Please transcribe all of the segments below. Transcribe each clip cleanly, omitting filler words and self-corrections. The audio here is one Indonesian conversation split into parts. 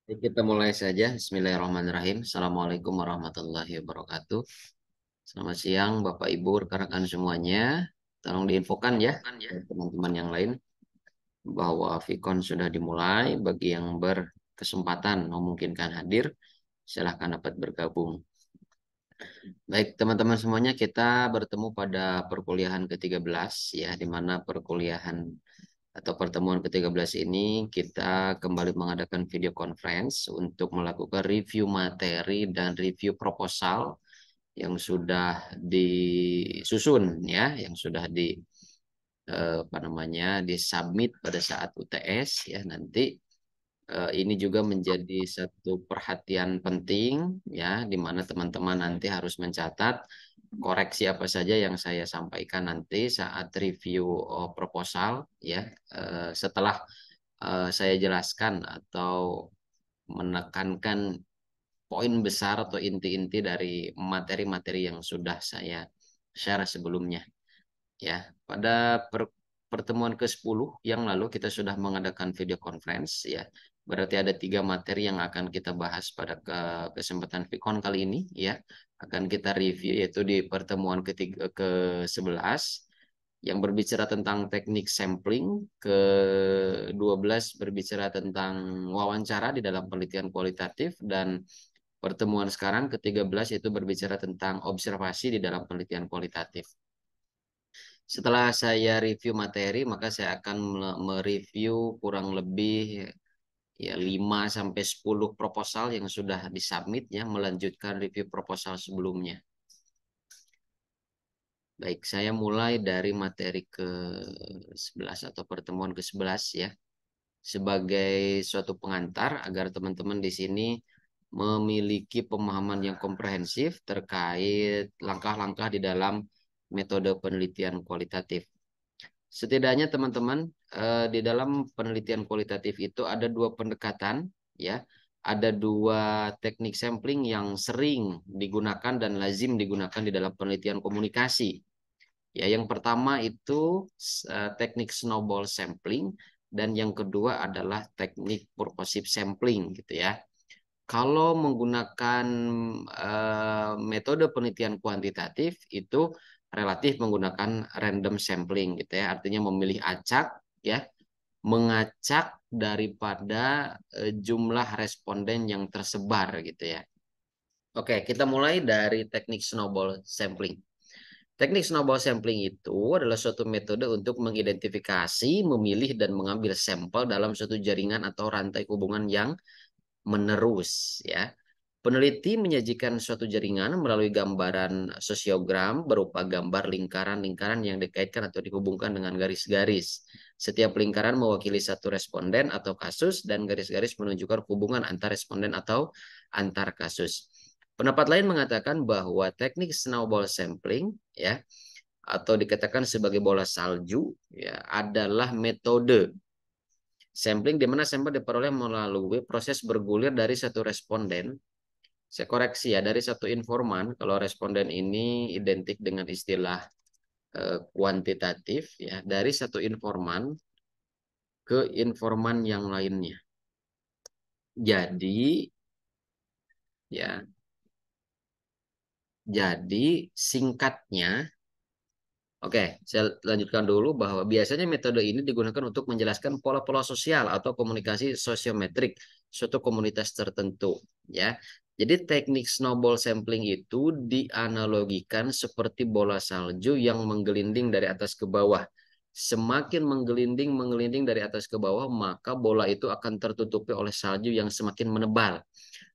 Kita mulai saja. Bismillahirrahmanirrahim. Assalamualaikum warahmatullahi wabarakatuh. Selamat siang, Bapak Ibu, rekan-rekan semuanya. Tolong diinfokan ya, teman-teman yang lain, bahwa Vicon sudah dimulai. Bagi yang berkesempatan memungkinkan hadir, silahkan dapat bergabung. Baik, teman-teman semuanya, kita bertemu pada perkuliahan ke-13, ya, di mana perkuliahan atau pertemuan ke-13 ini kita kembali mengadakan video conference untuk melakukan review materi dan review proposal yang sudah disusun, ya, yang sudah apa namanya, disubmit pada saat UTS, ya. Nanti ini juga menjadi satu perhatian penting, ya, di mana teman-teman nanti harus mencatat koreksi apa saja yang saya sampaikan nanti saat review proposal, ya. Setelah saya jelaskan atau menekankan poin besar atau inti-inti dari materi-materi yang sudah saya share sebelumnya, ya. Pada pertemuan ke-10 yang lalu kita sudah mengadakan video conference, ya. Berarti ada 3 materi yang akan kita bahas pada kesempatan Vicon kali ini, ya. Akan kita review, yaitu di pertemuan ke-11 yang berbicara tentang teknik sampling, ke-12 berbicara tentang wawancara di dalam penelitian kualitatif, dan pertemuan sekarang ke-13 itu berbicara tentang observasi di dalam penelitian kualitatif. Setelah saya review materi, maka saya akan mereview kurang lebih, ya, 5 sampai 10 proposal yang sudah disubmit, ya, melanjutkan review proposal sebelumnya. Baik, saya mulai dari materi ke-11 atau pertemuan ke-11, ya. Sebagai suatu pengantar agar teman-teman di sini memiliki pemahaman yang komprehensif terkait langkah-langkah di dalam metode penelitian kualitatif. Setidaknya teman-teman, di dalam penelitian kualitatif itu ada 2 pendekatan, ya. Ada 2 teknik sampling yang sering digunakan dan lazim digunakan di dalam penelitian komunikasi. Ya, yang pertama itu teknik snowball sampling, dan yang kedua adalah teknik purposive sampling, gitu ya. Kalau menggunakan metode penelitian kuantitatif itu relatif menggunakan random sampling, gitu ya. Artinya memilih acak, ya, mengacak daripada jumlah responden yang tersebar, gitu ya. Oke, kita mulai dari teknik snowball sampling. Teknik snowball sampling itu adalah suatu metode untuk mengidentifikasi, memilih, dan mengambil sampel dalam suatu jaringan atau rantai hubungan yang menerus, ya. Peneliti menyajikan suatu jaringan melalui gambaran sosiogram berupa gambar lingkaran-lingkaran yang dikaitkan atau dihubungkan dengan garis-garis. Setiap lingkaran mewakili satu responden atau kasus, dan garis-garis menunjukkan hubungan antar responden atau antar kasus. Pendapat lain mengatakan bahwa teknik snowball sampling, ya, atau dikatakan sebagai bola salju, ya, adalah metode sampling di mana sampel diperoleh melalui proses bergulir dari satu responden. Saya koreksi, ya, dari satu informan. Kalau responden ini identik dengan istilah kuantitatif, ya, dari satu informan ke informan yang lainnya. Jadi, ya, singkatnya, oke, saya lanjutkan dulu bahwa biasanya metode ini digunakan untuk menjelaskan pola-pola sosial atau komunikasi sosiometrik suatu komunitas tertentu, ya. Jadi teknik snowball sampling itu dianalogikan seperti bola salju yang menggelinding dari atas ke bawah. Semakin menggelinding dari atas ke bawah, maka bola itu akan tertutupi oleh salju yang semakin menebal.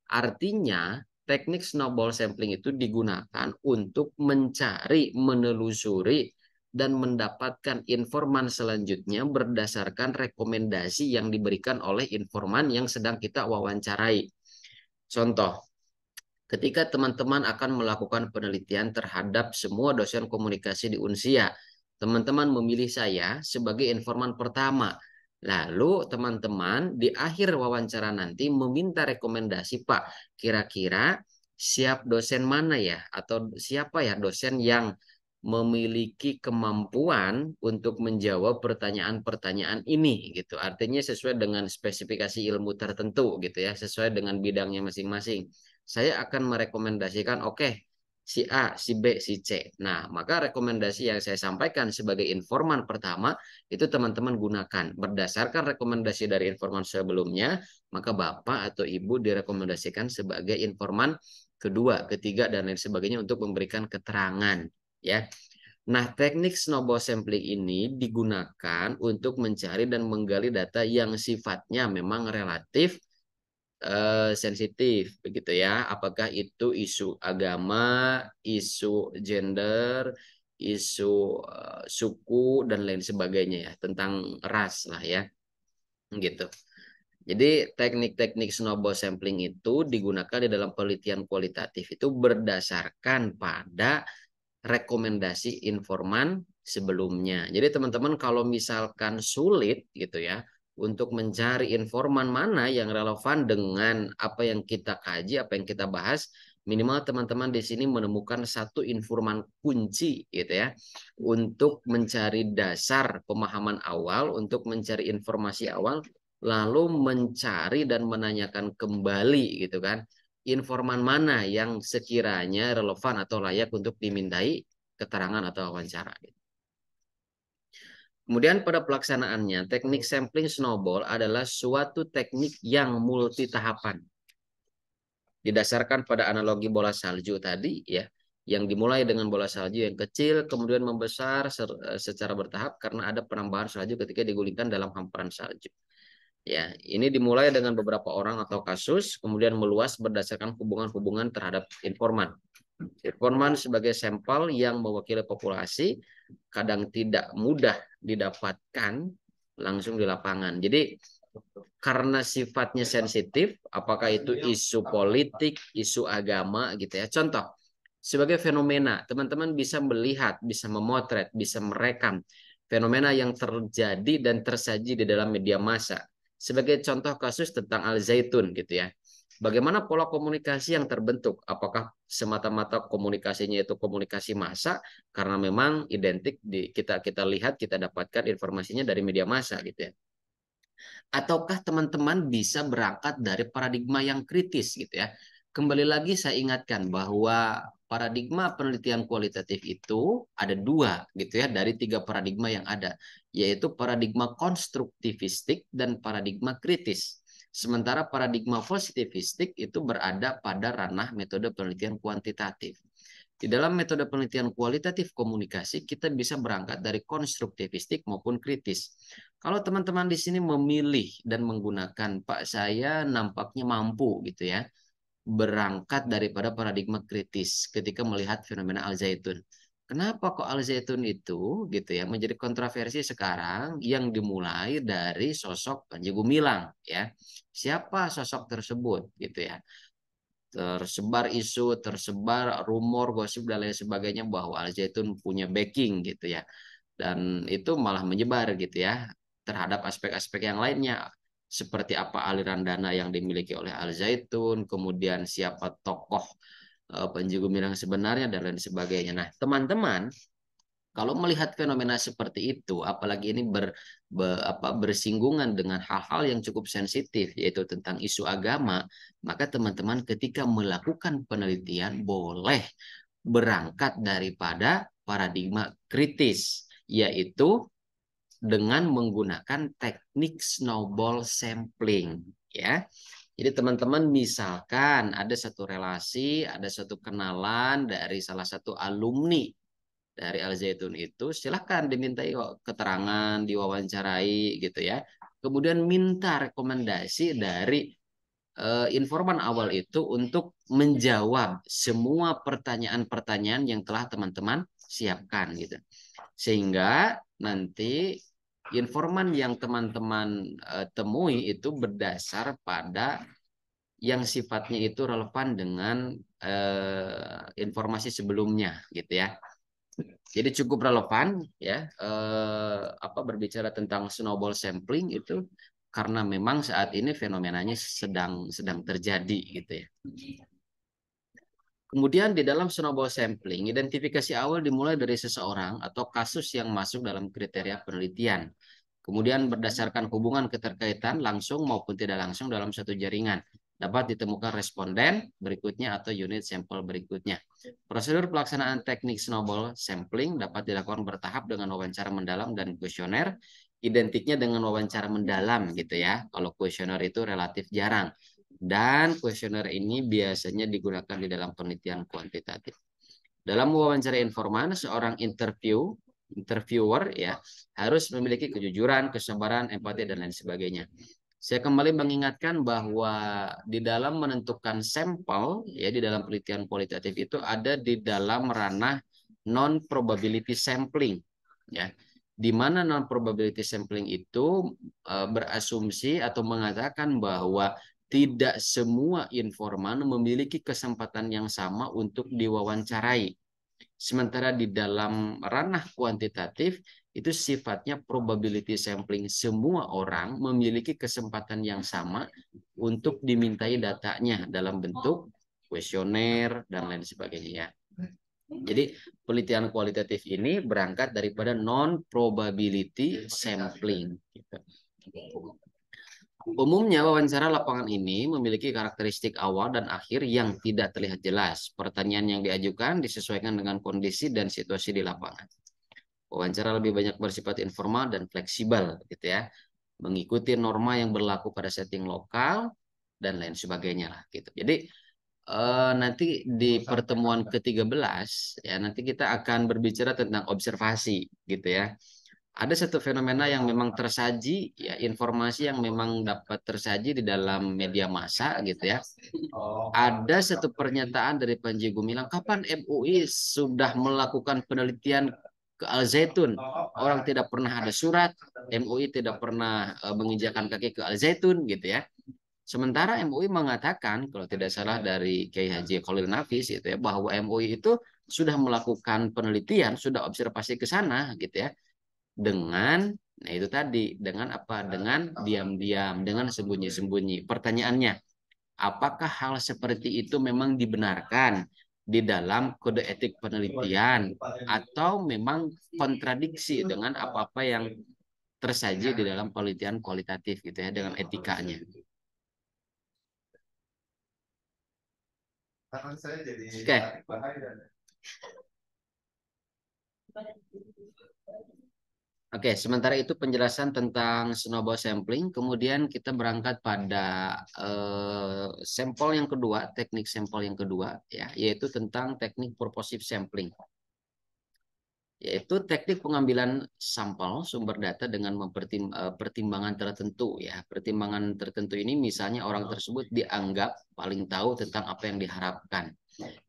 Artinya, teknik snowball sampling itu digunakan untuk mencari, menelusuri, dan mendapatkan informan selanjutnya berdasarkan rekomendasi yang diberikan oleh informan yang sedang kita wawancarai. Contoh, ketika teman-teman akan melakukan penelitian terhadap semua dosen komunikasi di Unsia, teman-teman memilih saya sebagai informan pertama. Lalu teman-teman di akhir wawancara nanti meminta rekomendasi, Pak, kira-kira siap dosen mana ya? Atau siapa ya dosen yang memiliki kemampuan untuk menjawab pertanyaan-pertanyaan ini gitu. Artinya sesuai dengan spesifikasi ilmu tertentu gitu ya, sesuai dengan bidangnya masing-masing. Saya akan merekomendasikan oke, si A, si B, si C. Nah, maka rekomendasi yang saya sampaikan sebagai informan pertama itu teman-teman gunakan. Berdasarkan rekomendasi dari informan sebelumnya, maka Bapak atau Ibu direkomendasikan sebagai informan kedua, ketiga, dan lain sebagainya untuk memberikan keterangan ya. Nah, teknik snowball sampling ini digunakan untuk mencari dan menggali data yang sifatnya memang relatif sensitif begitu ya. Apakah itu isu agama, isu gender, isu suku dan lain sebagainya ya, tentang ras lah ya. Gitu. Jadi teknik-teknik snowball sampling itu digunakan di dalam penelitian kualitatif itu berdasarkan pada rekomendasi informan sebelumnya. Jadi teman-teman kalau misalkan sulit gitu ya untuk mencari informan mana yang relevan dengan apa yang kita kaji, apa yang kita bahas, minimal teman-teman di sini menemukan satu informan kunci gitu ya untuk mencari dasar pemahaman awal, untuk mencari informasi awal, lalu mencari dan menanyakan kembali gitu kan informan mana yang sekiranya relevan atau layak untuk dimintai keterangan atau wawancara. Kemudian pada pelaksanaannya, teknik sampling snowball adalah suatu teknik yang multi tahapan. Didasarkan pada analogi bola salju tadi ya, yang dimulai dengan bola salju yang kecil, kemudian membesar secara bertahap karena ada penambahan salju ketika digulingkan dalam hamparan salju. Ya, ini dimulai dengan beberapa orang atau kasus, kemudian meluas berdasarkan hubungan-hubungan terhadap informan. Informan sebagai sampel yang mewakili populasi kadang tidak mudah didapatkan langsung di lapangan. Jadi karena sifatnya sensitif, apakah itu isu politik, isu agama gitu ya. Contoh, sebagai fenomena, teman-teman bisa melihat, bisa memotret, bisa merekam fenomena yang terjadi dan tersaji di dalam media massa. Sebagai contoh kasus tentang Al Zaitun gitu ya. Bagaimana pola komunikasi yang terbentuk? Apakah semata-mata komunikasinya itu komunikasi massa karena memang identik kita lihat kita dapatkan informasinya dari media massa gitu ya. Ataukah teman-teman bisa berangkat dari paradigma yang kritis gitu ya. Kembali lagi saya ingatkan bahwa paradigma penelitian kualitatif itu ada dua gitu ya dari tiga paradigma yang ada, yaitu paradigma konstruktivistik dan paradigma kritis. Sementara paradigma positivistik itu berada pada ranah metode penelitian kuantitatif. Di dalam metode penelitian kualitatif komunikasi, kita bisa berangkat dari konstruktivistik maupun kritis. Kalau teman-teman di sini memilih dan menggunakan, Pak, saya nampaknya mampu gitu ya, berangkat daripada paradigma kritis ketika melihat fenomena Al Zaitun. Kenapa kok Al Zaitun itu gitu ya menjadi kontroversi sekarang yang dimulai dari sosok Panji Gumilang ya. Siapa sosok tersebut gitu ya? Tersebar isu, tersebar rumor, gosip dan lain sebagainya bahwa Al Zaitun punya backing gitu ya. Dan itu malah menyebar gitu ya terhadap aspek-aspek yang lainnya. Seperti apa aliran dana yang dimiliki oleh Al Zaitun, kemudian siapa tokoh Panji Gumilang sebenarnya dan lain sebagainya. Nah, teman-teman kalau melihat fenomena seperti itu, apalagi ini bersinggungan dengan hal-hal yang cukup sensitif, yaitu tentang isu agama, maka teman-teman ketika melakukan penelitian boleh berangkat daripada paradigma kritis, yaitu dengan menggunakan teknik snowball sampling. Ya, jadi teman-teman misalkan ada satu relasi, ada satu kenalan dari salah satu alumni dari Al Zaitun itu, silahkan dimintai keterangan, diwawancarai gitu ya. Kemudian minta rekomendasi dari informan awal itu untuk menjawab semua pertanyaan-pertanyaan yang telah teman-teman siapkan gitu. Sehingga nanti informan yang teman-teman temui itu berdasar pada yang sifatnya itu relevan dengan informasi sebelumnya gitu ya. Jadi cukup relevan ya berbicara tentang snowball sampling itu karena memang saat ini fenomenanya sedang terjadi gitu ya. Kemudian di dalam snowball sampling, identifikasi awal dimulai dari seseorang atau kasus yang masuk dalam kriteria penelitian. Kemudian berdasarkan hubungan keterkaitan langsung maupun tidak langsung dalam satu jaringan. Dapat ditemukan responden berikutnya atau unit sampel berikutnya. Prosedur pelaksanaan teknik snowball sampling dapat dilakukan bertahap dengan wawancara mendalam dan kuesioner. Identiknya dengan wawancara mendalam gitu ya. Kalau kuesioner itu relatif jarang. Dan kuesioner ini biasanya digunakan di dalam penelitian kuantitatif. Dalam wawancara informan, seorang interviewer ya harus memiliki kejujuran, kesabaran, empati dan lain sebagainya. Saya kembali mengingatkan bahwa di dalam menentukan sampel ya di dalam penelitian kualitatif itu ada di dalam ranah non probability sampling ya. Di mana non probability sampling itu berasumsi atau mengatakan bahwa tidak semua informan memiliki kesempatan yang sama untuk diwawancarai. Sementara di dalam ranah kuantitatif itu sifatnya probability sampling. Semua orang memiliki kesempatan yang sama untuk dimintai datanya dalam bentuk kuesioner dan lain sebagainya. Jadi penelitian kualitatif ini berangkat daripada non probability sampling. Umumnya wawancara lapangan ini memiliki karakteristik awal dan akhir yang tidak terlihat jelas. Pertanyaan yang diajukan disesuaikan dengan kondisi dan situasi di lapangan. Wawancara lebih banyak bersifat informal dan fleksibel gitu ya. Mengikuti norma yang berlaku pada setting lokal dan lain sebagainya lah gitu. Jadi nanti di pertemuan ke-13 ya nanti kita akan berbicara tentang observasi gitu ya. Ada satu fenomena yang memang tersaji ya informasi yang memang dapat tersaji di dalam media massa gitu ya. Ada satu pernyataan dari Panji Gumilang, kapan MUI sudah melakukan penelitian ke Al Zaitun? Orang tidak pernah ada surat, MUI tidak pernah menginjakan kaki ke Al Zaitun gitu ya. Sementara MUI mengatakan kalau tidak salah dari Kiai Haji Khalil Nafis itu ya bahwa MUI itu sudah melakukan penelitian, sudah observasi ke sana gitu ya dengan nah itu tadi dengan apa dengan diam-diam dengan sembunyi-sembunyi pertanyaannya apakah hal seperti itu memang dibenarkan di dalam kode etik penelitian atau memang kontradiksi dengan apa-apa yang tersaji di dalam penelitian kualitatif gitu ya dengan etikanya. Oke. Oke, sementara itu penjelasan tentang snowball sampling. Kemudian kita berangkat pada sampel yang kedua, teknik sampel yang kedua, ya, yaitu tentang teknik purposive sampling, yaitu teknik pengambilan sampel sumber data dengan pertimbangan tertentu, ya. Pertimbangan tertentu ini misalnya orang tersebut dianggap paling tahu tentang apa yang diharapkan.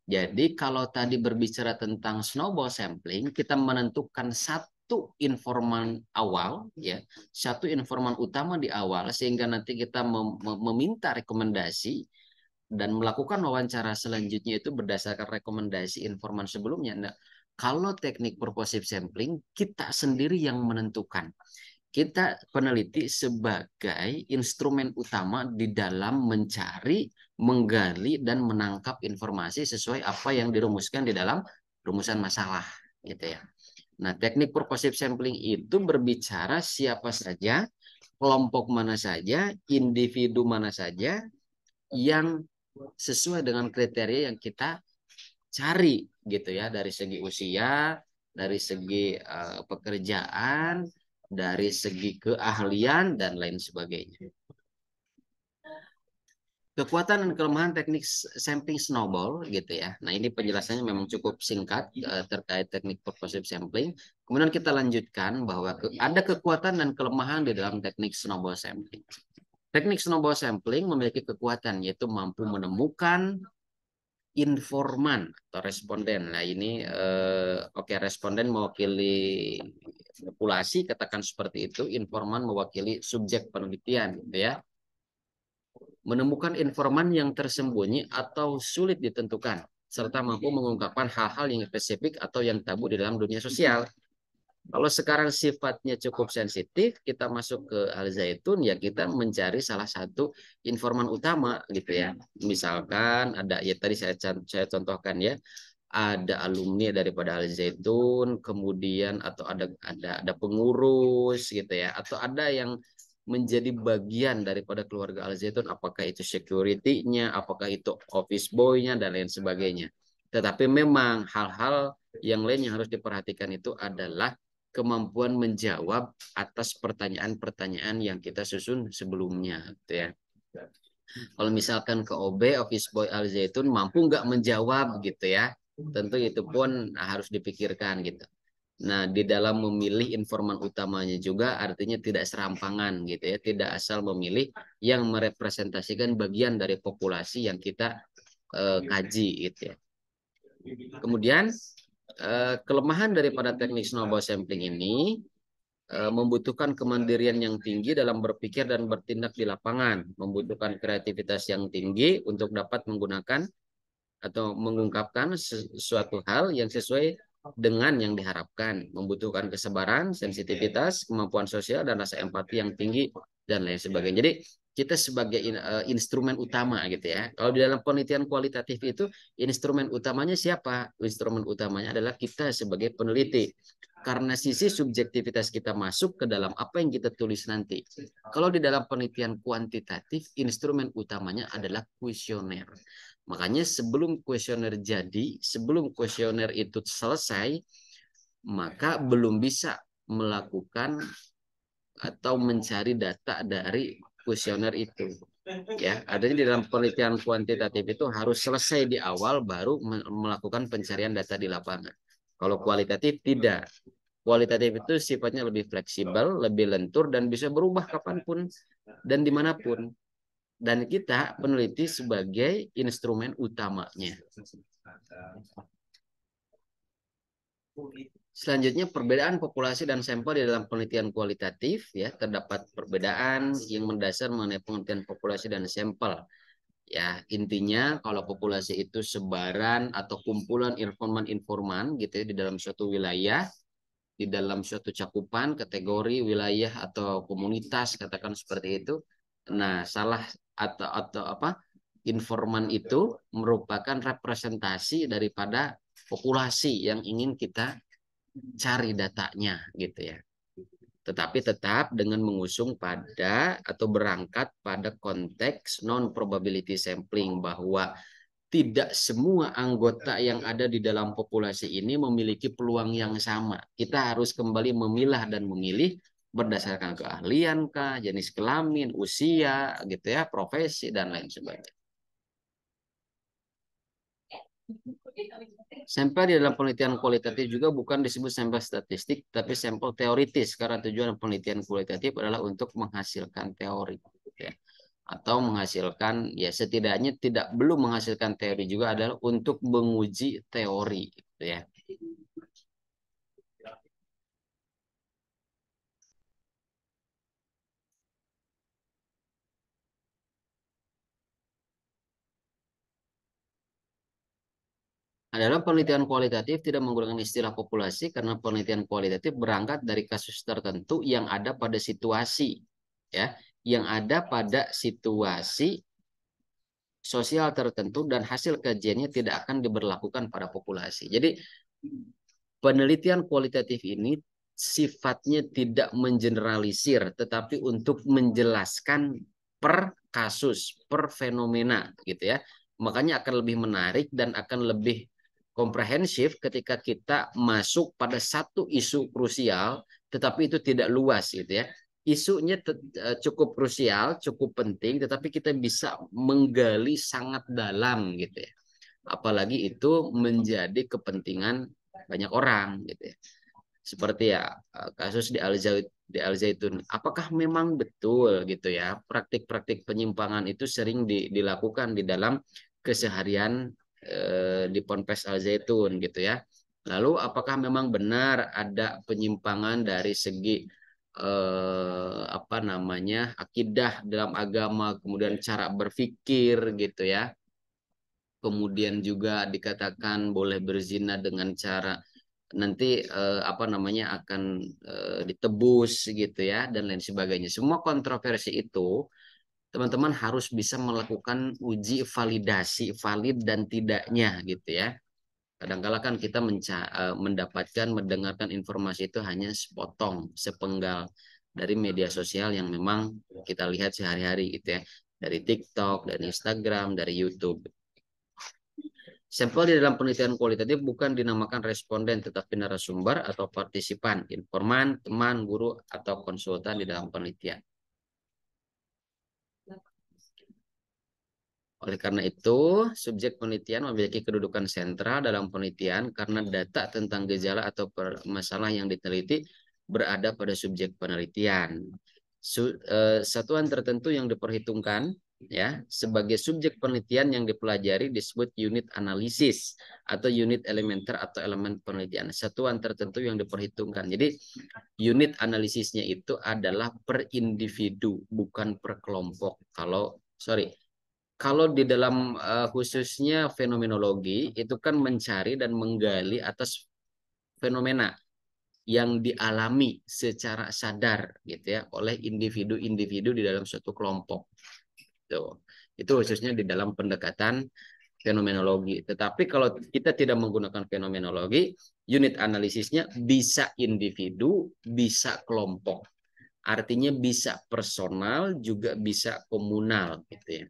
Jadi kalau tadi berbicara tentang snowball sampling, kita menentukan satu informan awal, ya, satu informan utama di awal, sehingga nanti kita meminta rekomendasi dan melakukan wawancara selanjutnya itu berdasarkan rekomendasi informan sebelumnya. Nah, kalau teknik purposive sampling, kita sendiri yang menentukan. Kita peneliti sebagai instrumen utama di dalam mencari, menggali, dan menangkap informasi sesuai apa yang dirumuskan di dalam rumusan masalah, gitu ya. Nah, teknik purposive sampling itu berbicara siapa saja, kelompok mana saja, individu mana saja yang sesuai dengan kriteria yang kita cari, gitu ya, dari segi usia, dari segi pekerjaan, dari segi keahlian dan lain sebagainya. Kekuatan dan kelemahan teknik sampling snowball gitu ya. Nah, ini penjelasannya memang cukup singkat terkait teknik purposive sampling. Kemudian kita lanjutkan bahwa ada kekuatan dan kelemahan di dalam teknik snowball sampling. Teknik snowball sampling memiliki kekuatan yaitu mampu menemukan informan atau responden. Nah, ini oke, responden mewakili populasi, katakan seperti itu, informan mewakili subjek penelitian gitu ya. Menemukan informan yang tersembunyi atau sulit ditentukan serta mampu mengungkapkan hal-hal yang spesifik atau yang tabu di dalam dunia sosial. Kalau sekarang sifatnya cukup sensitif, kita masuk ke Al Zaitun ya kita mencari salah satu informan utama gitu ya. Misalkan ada ya tadi saya contohkan ya, ada alumni daripada Al Zaitun, kemudian atau ada pengurus gitu ya, atau ada yang menjadi bagian daripada keluarga Al Zaitun, apakah itu security-nya, apakah itu office boy-nya dan lain sebagainya. Tetapi memang hal-hal yang lain yang harus diperhatikan itu adalah kemampuan menjawab atas pertanyaan-pertanyaan yang kita susun sebelumnya gitu ya. Kalau misalkan ke OB, Office Boy Al Zaitun mampu nggak menjawab gitu ya, tentu itu pun harus dipikirkan gitu. Nah, di dalam memilih informan utamanya juga artinya tidak serampangan gitu ya, tidak asal memilih yang merepresentasikan bagian dari populasi yang kita kaji gitu ya. Kemudian kelemahan daripada teknik snowball sampling ini membutuhkan kemandirian yang tinggi dalam berpikir dan bertindak di lapangan, membutuhkan kreativitas yang tinggi untuk dapat menggunakan atau mengungkapkan sesuatu hal yang sesuai dengan yang diharapkan, membutuhkan kesabaran, sensitivitas, kemampuan sosial, dan rasa empati yang tinggi, dan lain sebagainya. Jadi, kita sebagai instrumen utama gitu ya. Kalau di dalam penelitian kualitatif itu, instrumen utamanya siapa? Instrumen utamanya adalah kita sebagai peneliti. Karena sisi subjektivitas kita masuk ke dalam apa yang kita tulis nanti. Kalau di dalam penelitian kuantitatif, instrumen utamanya adalah kuesioner. Makanya sebelum kuesioner jadi, sebelum kuesioner itu selesai, maka belum bisa melakukan atau mencari data dari kuesioner itu. Ya, adanya di dalam penelitian kuantitatif itu harus selesai di awal baru melakukan pencarian data di lapangan. Kalau kualitatif tidak. Kualitatif itu sifatnya lebih fleksibel, lebih lentur, dan bisa berubah kapanpun dan dimanapun. Dan kita peneliti sebagai instrumen utamanya. Selanjutnya perbedaan populasi dan sampel di dalam penelitian kualitatif ya terdapat perbedaan yang mendasar mengenai penelitian populasi dan sampel. Ya, intinya kalau populasi itu sebaran atau kumpulan informan-informan gitu ya di dalam suatu wilayah, di dalam suatu cakupan, kategori, wilayah atau komunitas katakan seperti itu. Nah, salah atau apa? Informan itu merupakan representasi daripada populasi yang ingin kita cari datanya gitu ya. Tetapi tetap dengan mengusung pada atau berangkat pada konteks non-probability sampling bahwa tidak semua anggota yang ada di dalam populasi ini memiliki peluang yang sama. Kita harus kembali memilah dan memilih berdasarkan keahlian kah, jenis kelamin, usia, gitu ya, profesi dan lain sebagainya. Sampel di dalam penelitian kualitatif juga bukan disebut sampel statistik, tapi sampel teoritis karena tujuan penelitian kualitatif adalah untuk menghasilkan teori, ya. Atau menghasilkan, ya setidaknya tidak belum menghasilkan teori juga adalah untuk menguji teori, gitu ya. Adalah penelitian kualitatif tidak menggunakan istilah populasi karena penelitian kualitatif berangkat dari kasus tertentu yang ada pada situasi, ya, yang ada pada situasi sosial tertentu dan hasil kajiannya tidak akan diberlakukan pada populasi. Jadi penelitian kualitatif ini sifatnya tidak mengeneralisir, tetapi untuk menjelaskan per kasus, per fenomena, gitu ya. Makanya akan lebih menarik dan akan lebih komprehensif ketika kita masuk pada satu isu krusial, tetapi itu tidak luas, gitu ya. Isunya cukup krusial, cukup penting, tetapi kita bisa menggali sangat dalam, gitu ya. Apalagi itu menjadi kepentingan banyak orang gitu ya. Seperti ya kasus di Al Zaitun. Apakah memang betul gitu ya praktik-praktik penyimpangan itu sering dilakukan di dalam keseharian di Ponpes Al Zaitun gitu ya. Lalu apakah memang benar ada penyimpangan dari segi apa namanya akidah dalam agama, kemudian cara berpikir gitu ya. Kemudian juga dikatakan boleh berzina dengan cara nanti apa namanya akan ditebus gitu ya dan lain sebagainya. Semua kontroversi itu teman-teman harus bisa melakukan uji validasi, valid dan tidaknya gitu ya. Kadang-kala kan kita mendapatkan, mendengarkan informasi itu hanya sepotong, sepenggal dari media sosial yang memang kita lihat sehari-hari gitu ya. Dari TikTok, dari Instagram, dari YouTube. Sampel di dalam penelitian kualitatif bukan dinamakan responden, tetapi narasumber atau partisipan, informan, teman, guru, atau konsultan di dalam penelitian. Oleh karena itu, subjek penelitian memiliki kedudukan sentral dalam penelitian karena data tentang gejala atau masalah yang diteliti berada pada subjek penelitian. Satuan tertentu yang diperhitungkan ya sebagai subjek penelitian yang dipelajari disebut unit analisis atau unit elementer atau elemen penelitian. Satuan tertentu yang diperhitungkan. Jadi unit analisisnya itu adalah per individu bukan per kelompok. Kalau di dalam khususnya fenomenologi itu kan mencari dan menggali atas fenomena yang dialami secara sadar gitu ya oleh individu-individu di dalam suatu kelompok. Tuh. Itu khususnya di dalam pendekatan fenomenologi. Tetapi kalau kita tidak menggunakan fenomenologi, unit analisisnya bisa individu, bisa kelompok. Artinya bisa personal juga bisa komunal gitu ya.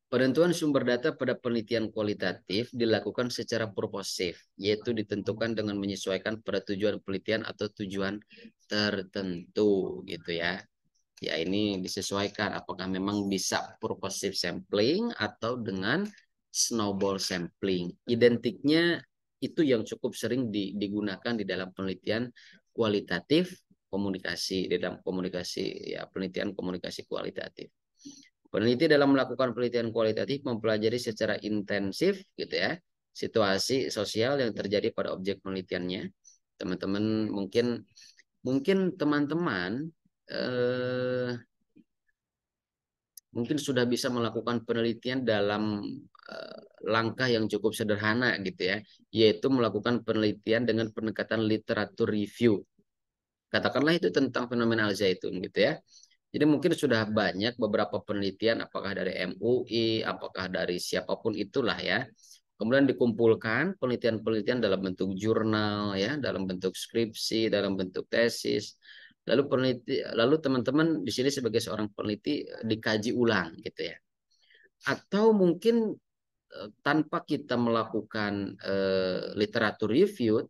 Penentuan sumber data pada penelitian kualitatif dilakukan secara purposif, yaitu ditentukan dengan menyesuaikan pada tujuan penelitian atau tujuan tertentu, gitu ya. Ya ini disesuaikan apakah memang bisa purposive sampling atau dengan snowball sampling. Identiknya itu yang cukup sering digunakan di dalam penelitian kualitatif komunikasi, di dalam komunikasi ya penelitian komunikasi kualitatif. Peneliti dalam melakukan penelitian kualitatif mempelajari secara intensif gitu ya situasi sosial yang terjadi pada objek penelitiannya. Teman-teman mungkin teman-teman mungkin sudah bisa melakukan penelitian dalam langkah yang cukup sederhana gitu ya, yaitu melakukan penelitian dengan pendekatan literatur review. Katakanlah itu tentang fenomena Al-Zaitun gitu ya. Jadi mungkin sudah banyak beberapa penelitian, apakah dari MUI, apakah dari siapapun itulah ya. Kemudian dikumpulkan penelitian-penelitian dalam bentuk jurnal, ya, dalam bentuk skripsi, dalam bentuk tesis. Lalu teman-teman di sini sebagai seorang peneliti dikaji ulang, gitu ya. Atau mungkin tanpa kita melakukan literatur review,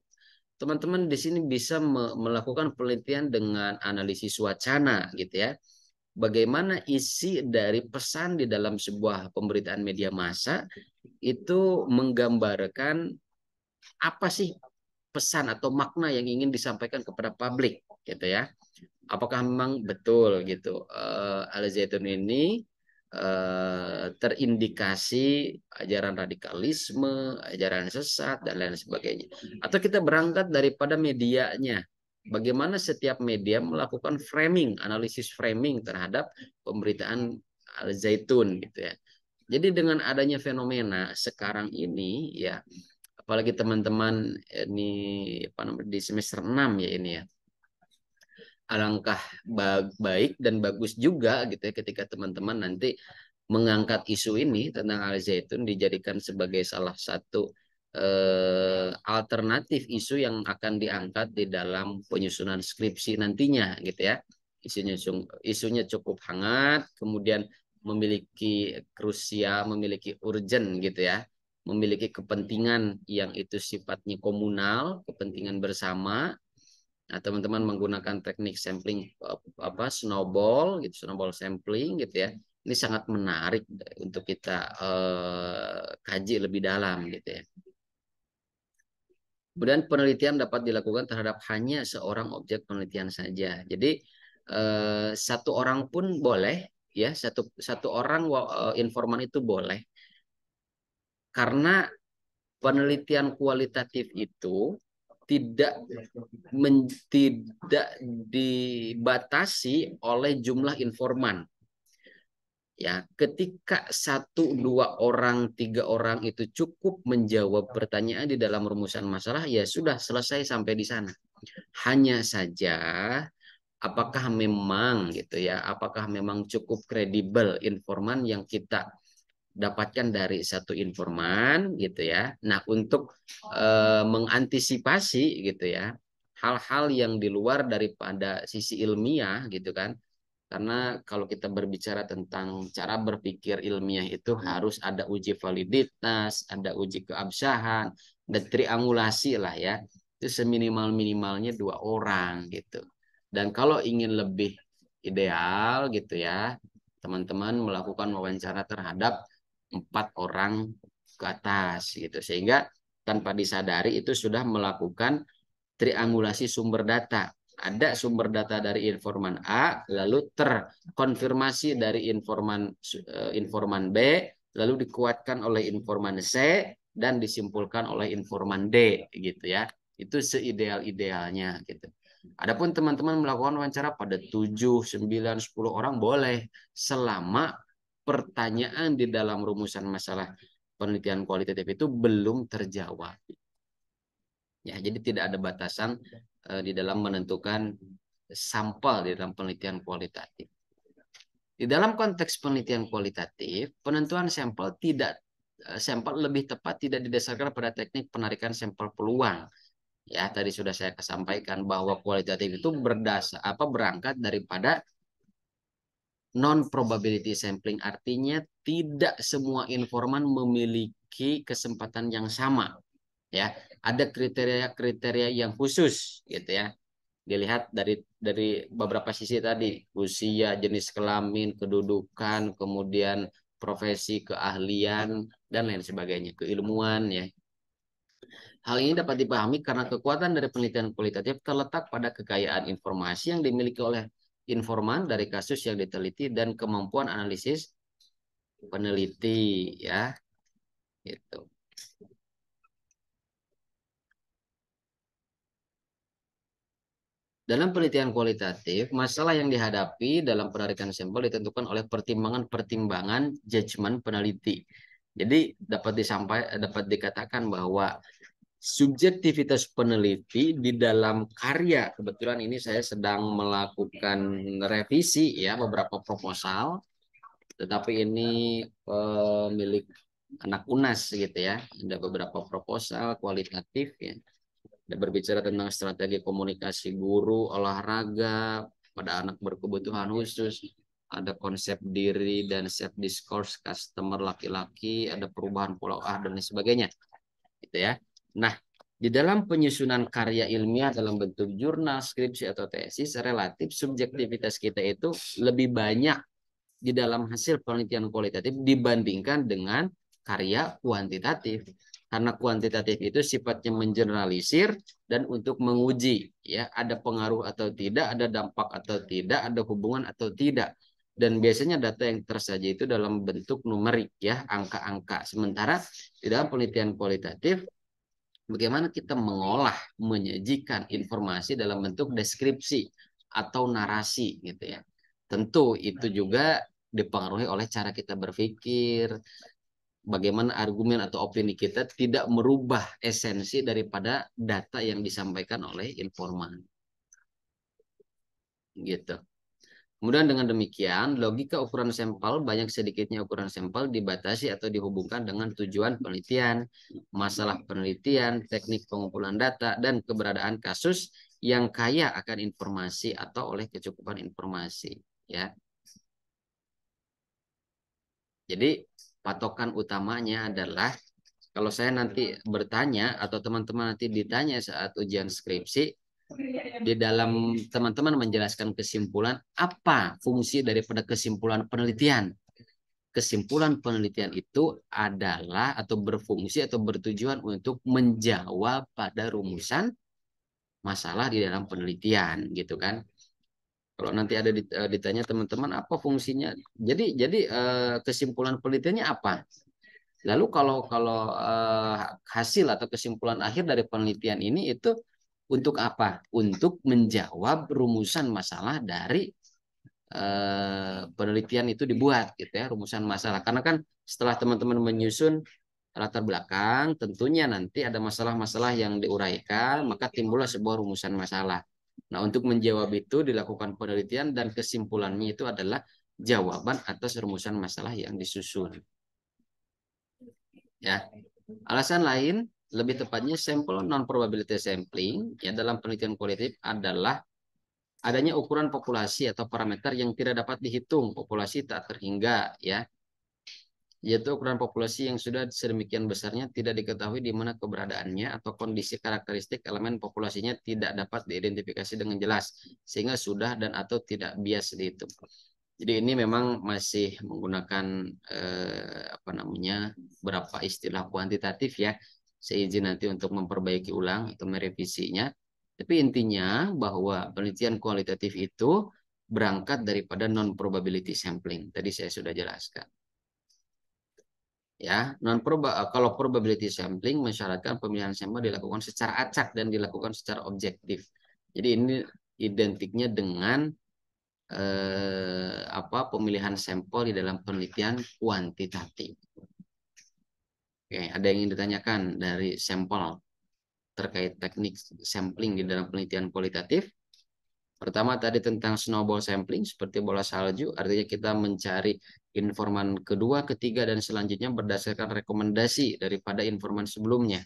teman-teman di sini bisa melakukan penelitian dengan analisis wacana gitu ya. Bagaimana isi dari pesan di dalam sebuah pemberitaan media massa itu menggambarkan apa sih pesan atau makna yang ingin disampaikan kepada publik gitu ya. Apakah memang betul gitu Al-Zaitun ini terindikasi ajaran radikalisme, ajaran sesat dan lain sebagainya. Atau kita berangkat daripada medianya. Bagaimana setiap media melakukan framing, analisis framing terhadap pemberitaan Al-Zaitun gitu ya. Jadi dengan adanya fenomena sekarang ini ya, apalagi teman-teman ini apa namanya di semester 6 ya ini ya. Alangkah baik dan bagus juga gitu ya ketika teman-teman nanti mengangkat isu ini tentang Al-Zaitun dijadikan sebagai salah satu alternatif isu yang akan diangkat di dalam penyusunan skripsi nantinya gitu ya. Isunya cukup hangat, kemudian memiliki krusial, memiliki urgent gitu ya, memiliki kepentingan yang itu sifatnya komunal, kepentingan bersama. Nah, teman-teman menggunakan teknik sampling snowball gitu, snowball sampling gitu ya. Ini sangat menarik untuk kita kaji lebih dalam gitu ya. Kemudian penelitian dapat dilakukan terhadap hanya seorang objek penelitian saja. Jadi satu orang pun boleh ya, satu orang informan itu boleh. Karena penelitian kualitatif itu tidak dibatasi oleh jumlah informan. Ya, ketika 1, 2 orang, 3 orang itu cukup menjawab pertanyaan di dalam rumusan masalah, ya sudah selesai sampai di sana. Hanya saja, apakah memang gitu ya, apakah memang cukup kredibel informan yang kita dapatkan dari satu informan gitu ya. Nah, untuk mengantisipasi gitu ya, hal-hal yang di luar daripada sisi ilmiah gitu kan, karena kalau kita berbicara tentang cara berpikir ilmiah itu harus ada uji validitas, ada uji keabsahan, dan triangulasi lah ya. Itu seminimal-minimalnya 2 orang gitu. Dan kalau ingin lebih ideal gitu ya, teman-teman melakukan wawancara terhadap 4 orang ke atas gitu. Sehingga tanpa disadari itu sudah melakukan triangulasi sumber data. Ada sumber data dari informan A, lalu terkonfirmasi dari informan B, lalu dikuatkan oleh informan C, dan disimpulkan oleh informan D, gitu ya. Itu seideal-idealnya, gitu. Adapun teman-teman melakukan wawancara pada 7, 9, 10 orang boleh, selama pertanyaan di dalam rumusan masalah penelitian kualitatif itu belum terjawab. Ya, jadi tidak ada batasan di dalam menentukan sampel di dalam penelitian kualitatif. Di dalam konteks penelitian kualitatif, penentuan sampel lebih tepat tidak didasarkan pada teknik penarikan sampel peluang. Ya, tadi sudah saya sampaikan bahwa kualitatif itu berangkat daripada non probability sampling, artinya tidak semua informan memiliki kesempatan yang sama. Ya, ada kriteria-kriteria yang khusus gitu ya. Dilihat dari beberapa sisi tadi, usia, jenis kelamin, kedudukan, kemudian profesi, keahlian, dan lain sebagainya, keilmuan ya. Hal ini dapat dipahami karena kekuatan dari penelitian kualitatif terletak pada kekayaan informasi yang dimiliki oleh informan dari kasus yang diteliti dan kemampuan analisis peneliti ya, gitu. Dalam penelitian kualitatif, masalah yang dihadapi dalam penarikan sampel ditentukan oleh pertimbangan-pertimbangan judgement peneliti. Jadi dapat dikatakan bahwa subjektivitas peneliti di dalam karya, kebetulan ini saya sedang melakukan revisi ya beberapa proposal, tetapi ini milik anak UNAS gitu ya. Ada beberapa proposal kualitatif ya, berbicara tentang strategi komunikasi guru olahraga pada anak berkebutuhan khusus, ada konsep diri dan self discourse customer laki-laki, ada perubahan pola dan lain sebagainya gitu ya. Nah, di dalam penyusunan karya ilmiah dalam bentuk jurnal, skripsi atau tesis, relatif subjektivitas kita itu lebih banyak di dalam hasil penelitian kualitatif dibandingkan dengan karya kuantitatif. Karena kuantitatif itu sifatnya mengeneralisir dan untuk menguji ya ada pengaruh atau tidak, ada dampak atau tidak, ada hubungan atau tidak. Dan biasanya data yang tersaji itu dalam bentuk numerik ya, angka-angka. Sementara di dalam penelitian kualitatif bagaimana kita mengolah, menyajikan informasi dalam bentuk deskripsi atau narasi gitu ya. Tentu itu juga dipengaruhi oleh cara kita berpikir, bagaimana argumen atau opini kita tidak merubah esensi daripada data yang disampaikan oleh informan. Gitu. Kemudian dengan demikian, logika ukuran sampel, banyak sedikitnya ukuran sampel dibatasi atau dihubungkan dengan tujuan penelitian, masalah penelitian, teknik pengumpulan data, dan keberadaan kasus yang kaya akan informasi atau oleh kecukupan informasi. Ya, jadi patokan utamanya adalah kalau saya nanti bertanya atau teman-teman nanti ditanya saat ujian skripsi, di dalam teman-teman menjelaskan kesimpulan, apa fungsi daripada kesimpulan penelitian? Kesimpulan penelitian itu adalah atau berfungsi atau bertujuan untuk menjawab pada rumusan masalah di dalam penelitian gitu kan. Kalau nanti ada ditanya teman-teman apa fungsinya, jadi kesimpulan penelitiannya apa? Lalu kalau kalau hasil atau kesimpulan akhir dari penelitian ini itu untuk apa? Untuk menjawab rumusan masalah dari penelitian itu dibuat gitu ya, rumusan masalah. Karena kan setelah teman-teman menyusun latar belakang, tentunya nanti ada masalah-masalah yang diuraikan, maka timbullah sebuah rumusan masalah. Nah, untuk menjawab itu dilakukan penelitian dan kesimpulannya itu adalah jawaban atas rumusan masalah yang disusun. Ya. Alasan lain, lebih tepatnya sampel non-probability sampling ya dalam penelitian kualitatif adalah adanya ukuran populasi atau parameter yang tidak dapat dihitung, populasi tak terhingga ya, yaitu ukuran populasi yang sudah sedemikian besarnya tidak diketahui di mana keberadaannya atau kondisi karakteristik elemen populasinya tidak dapat diidentifikasi dengan jelas sehingga sudah dan atau tidak bias dihitung. Jadi ini memang masih menggunakan apa namanya beberapa istilah kuantitatif ya. Saya izin nanti untuk memperbaiki ulang atau merevisinya. Tapi intinya bahwa penelitian kualitatif itu berangkat daripada non probability sampling. Tadi saya sudah jelaskan. Ya, kalau probability sampling mensyaratkan pemilihan sampel dilakukan secara acak dan dilakukan secara objektif. Jadi ini identiknya dengan pemilihan sampel di dalam penelitian kuantitatif. Oke, ada yang ingin ditanyakan dari sampel terkait teknik sampling di dalam penelitian kualitatif? Pertama tadi tentang snowball sampling seperti bola salju, artinya kita mencari informan kedua, ketiga, dan selanjutnya berdasarkan rekomendasi daripada informan sebelumnya.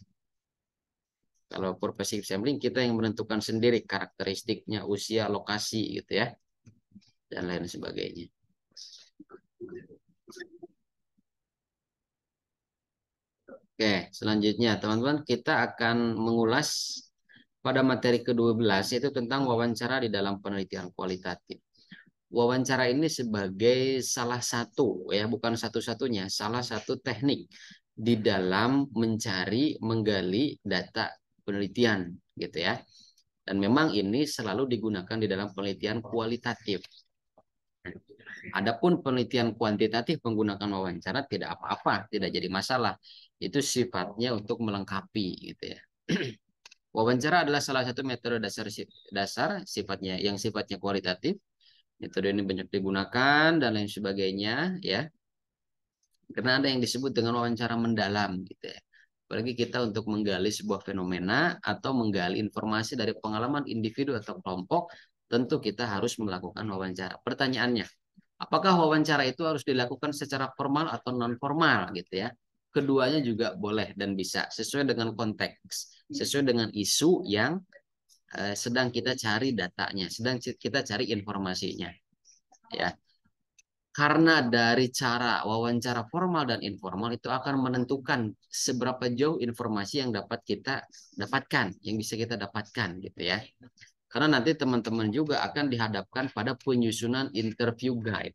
Kalau purposive sampling kita yang menentukan sendiri karakteristiknya, usia, lokasi gitu ya, dan lain sebagainya. Oke, selanjutnya teman-teman kita akan mengulas pada materi ke-12 yaitu tentang wawancara di dalam penelitian kualitatif. Wawancara ini sebagai salah satu ya, bukan satu-satunya, salah satu teknik di dalam mencari, menggali data penelitian gitu ya. Dan memang ini selalu digunakan di dalam penelitian kualitatif. Adapun penelitian kuantitatif menggunakan wawancara tidak apa-apa, tidak jadi masalah. Itu sifatnya untuk melengkapi gitu ya. Wawancara adalah salah satu metode dasar sifatnya yang sifatnya kualitatif. Metode ini banyak digunakan dan lain sebagainya ya. Karena ada yang disebut dengan wawancara mendalam gitu ya. Apalagi kita untuk menggali sebuah fenomena atau menggali informasi dari pengalaman individu atau kelompok, tentu kita harus melakukan wawancara. Pertanyaannya, apakah wawancara itu harus dilakukan secara formal atau non formal gitu ya? Keduanya juga boleh dan bisa sesuai dengan konteks, sesuai dengan isu yang sedang kita cari datanya, sedang kita cari informasinya. Ya, karena dari cara wawancara formal dan informal itu akan menentukan seberapa jauh informasi yang dapat kita dapatkan, yang bisa kita dapatkan gitu ya. Karena nanti teman-teman juga akan dihadapkan pada penyusunan interview guide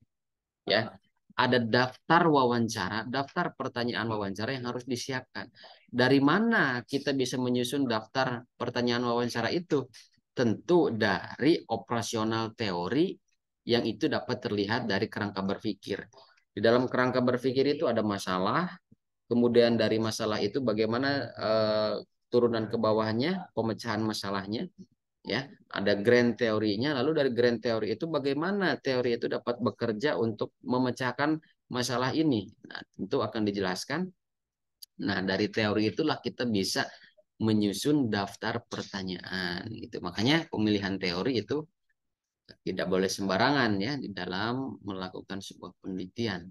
ya. Ada daftar wawancara, daftar pertanyaan wawancara yang harus disiapkan. Dari mana kita bisa menyusun daftar pertanyaan wawancara itu? Tentu dari operasional teori yang itu dapat terlihat dari kerangka berpikir. Di dalam kerangka berpikir itu ada masalah, kemudian dari masalah itu bagaimana turunan ke bawahnya, pemecahan masalahnya, ya ada grand teorinya, lalu dari grand teori itu bagaimana teori itu dapat bekerja untuk memecahkan masalah ini. Nah, tentu akan dijelaskan. Nah, dari teori itulah kita bisa menyusun daftar pertanyaan gitu. Makanya pemilihan teori itu tidak boleh sembarangan ya di dalam melakukan sebuah penelitian.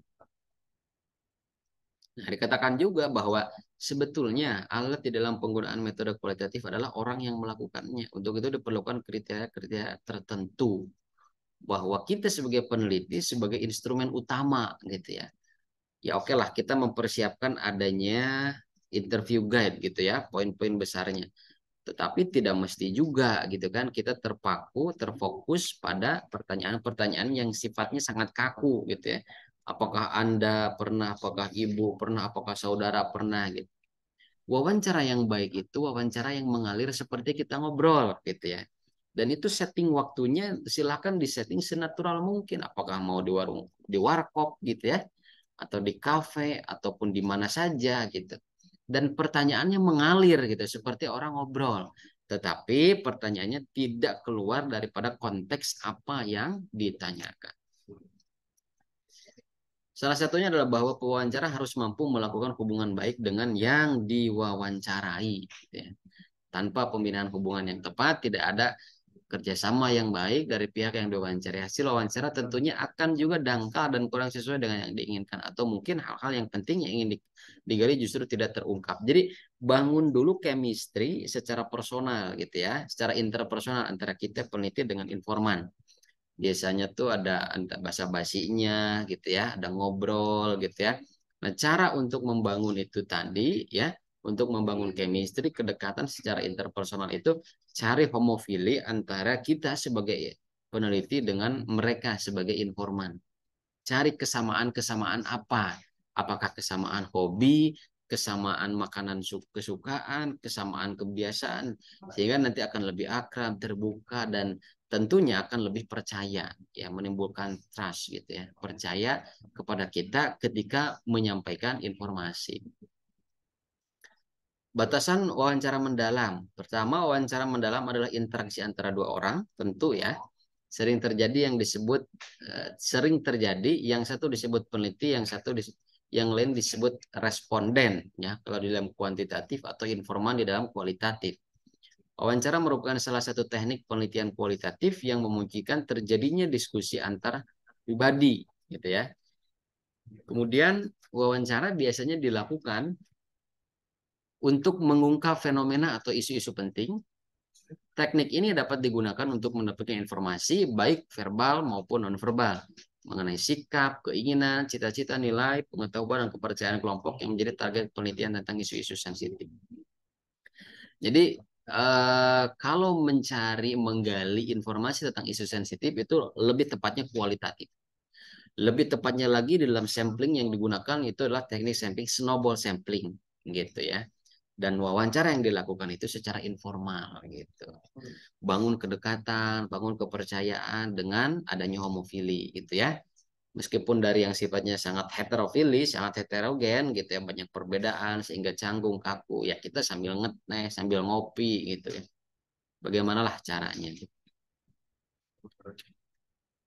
Nah, dikatakan juga bahwa sebetulnya alat di dalam penggunaan metode kualitatif adalah orang yang melakukannya. Untuk itu diperlukan kriteria-kriteria tertentu bahwa kita sebagai peneliti sebagai instrumen utama gitu ya. Ya oke lah kita mempersiapkan adanya interview guide gitu ya, poin-poin besarnya. Tetapi tidak mesti juga gitu kan kita terpaku, terfokus pada pertanyaan-pertanyaan yang sifatnya sangat kaku gitu ya. Apakah Anda pernah, apakah Ibu pernah, apakah saudara pernah gitu. Wawancara yang baik itu wawancara yang mengalir seperti kita ngobrol gitu ya. Dan itu setting waktunya silakan disetting senatural mungkin. Apakah mau di warung, di warkop gitu ya, atau di kafe ataupun di mana saja gitu. Dan pertanyaannya mengalir gitu seperti orang ngobrol. Tetapi pertanyaannya tidak keluar daripada konteks apa yang ditanyakan. Salah satunya adalah bahwa pewawancara harus mampu melakukan hubungan baik dengan yang diwawancarai, gitu ya. Tanpa pembinaan hubungan yang tepat, tidak ada kerjasama yang baik dari pihak yang diwawancari. Hasil wawancara tentunya akan juga dangkal dan kurang sesuai dengan yang diinginkan. Atau mungkin hal-hal yang penting yang ingin digali justru tidak terungkap. Jadi bangun dulu chemistry secara personal gitu ya. Secara interpersonal antara kita peneliti dengan informan. Biasanya tuh ada basa-basinya gitu ya, ada ngobrol gitu ya. Nah, cara untuk membangun itu tadi ya, untuk membangun chemistry, kedekatan secara interpersonal itu cari homofili antara kita sebagai peneliti dengan mereka sebagai informan. Cari kesamaan-kesamaan apa? Apakah kesamaan hobi, kesamaan makanan kesukaan, kesamaan kebiasaan, sehingga nanti akan lebih akrab, terbuka, dan tentunya akan lebih percaya, ya, menimbulkan trust gitu ya, percaya kepada kita ketika menyampaikan informasi. Batasan wawancara mendalam. Pertama, wawancara mendalam adalah interaksi antara dua orang, tentu ya. Sering terjadi yang satu disebut peneliti, yang lain disebut responden ya, kalau di dalam kuantitatif, atau informan di dalam kualitatif. Wawancara merupakan salah satu teknik penelitian kualitatif yang memungkinkan terjadinya diskusi antar pribadi gitu ya. Kemudian wawancara biasanya dilakukan untuk mengungkap fenomena atau isu-isu penting. Teknik ini dapat digunakan untuk mendapatkan informasi baik verbal maupun nonverbal mengenai sikap, keinginan, cita-cita, nilai, pengetahuan, dan kepercayaan kelompok yang menjadi target penelitian tentang isu-isu sensitif. Jadi kalau menggali informasi tentang isu sensitif itu lebih tepatnya kualitatif. Lebih tepatnya lagi di dalam sampling yang digunakan itu adalah teknik sampling snowball sampling gitu ya. Dan wawancara yang dilakukan itu secara informal gitu. Bangun kedekatan, bangun kepercayaan dengan adanya homofili gitu ya. Meskipun dari yang sifatnya sangat heterofili, sangat heterogen gitu ya, banyak perbedaan sehingga canggung, kaku, ya kita sambil ngeteh, sambil ngopi gitu ya. Bagaimanalah caranya?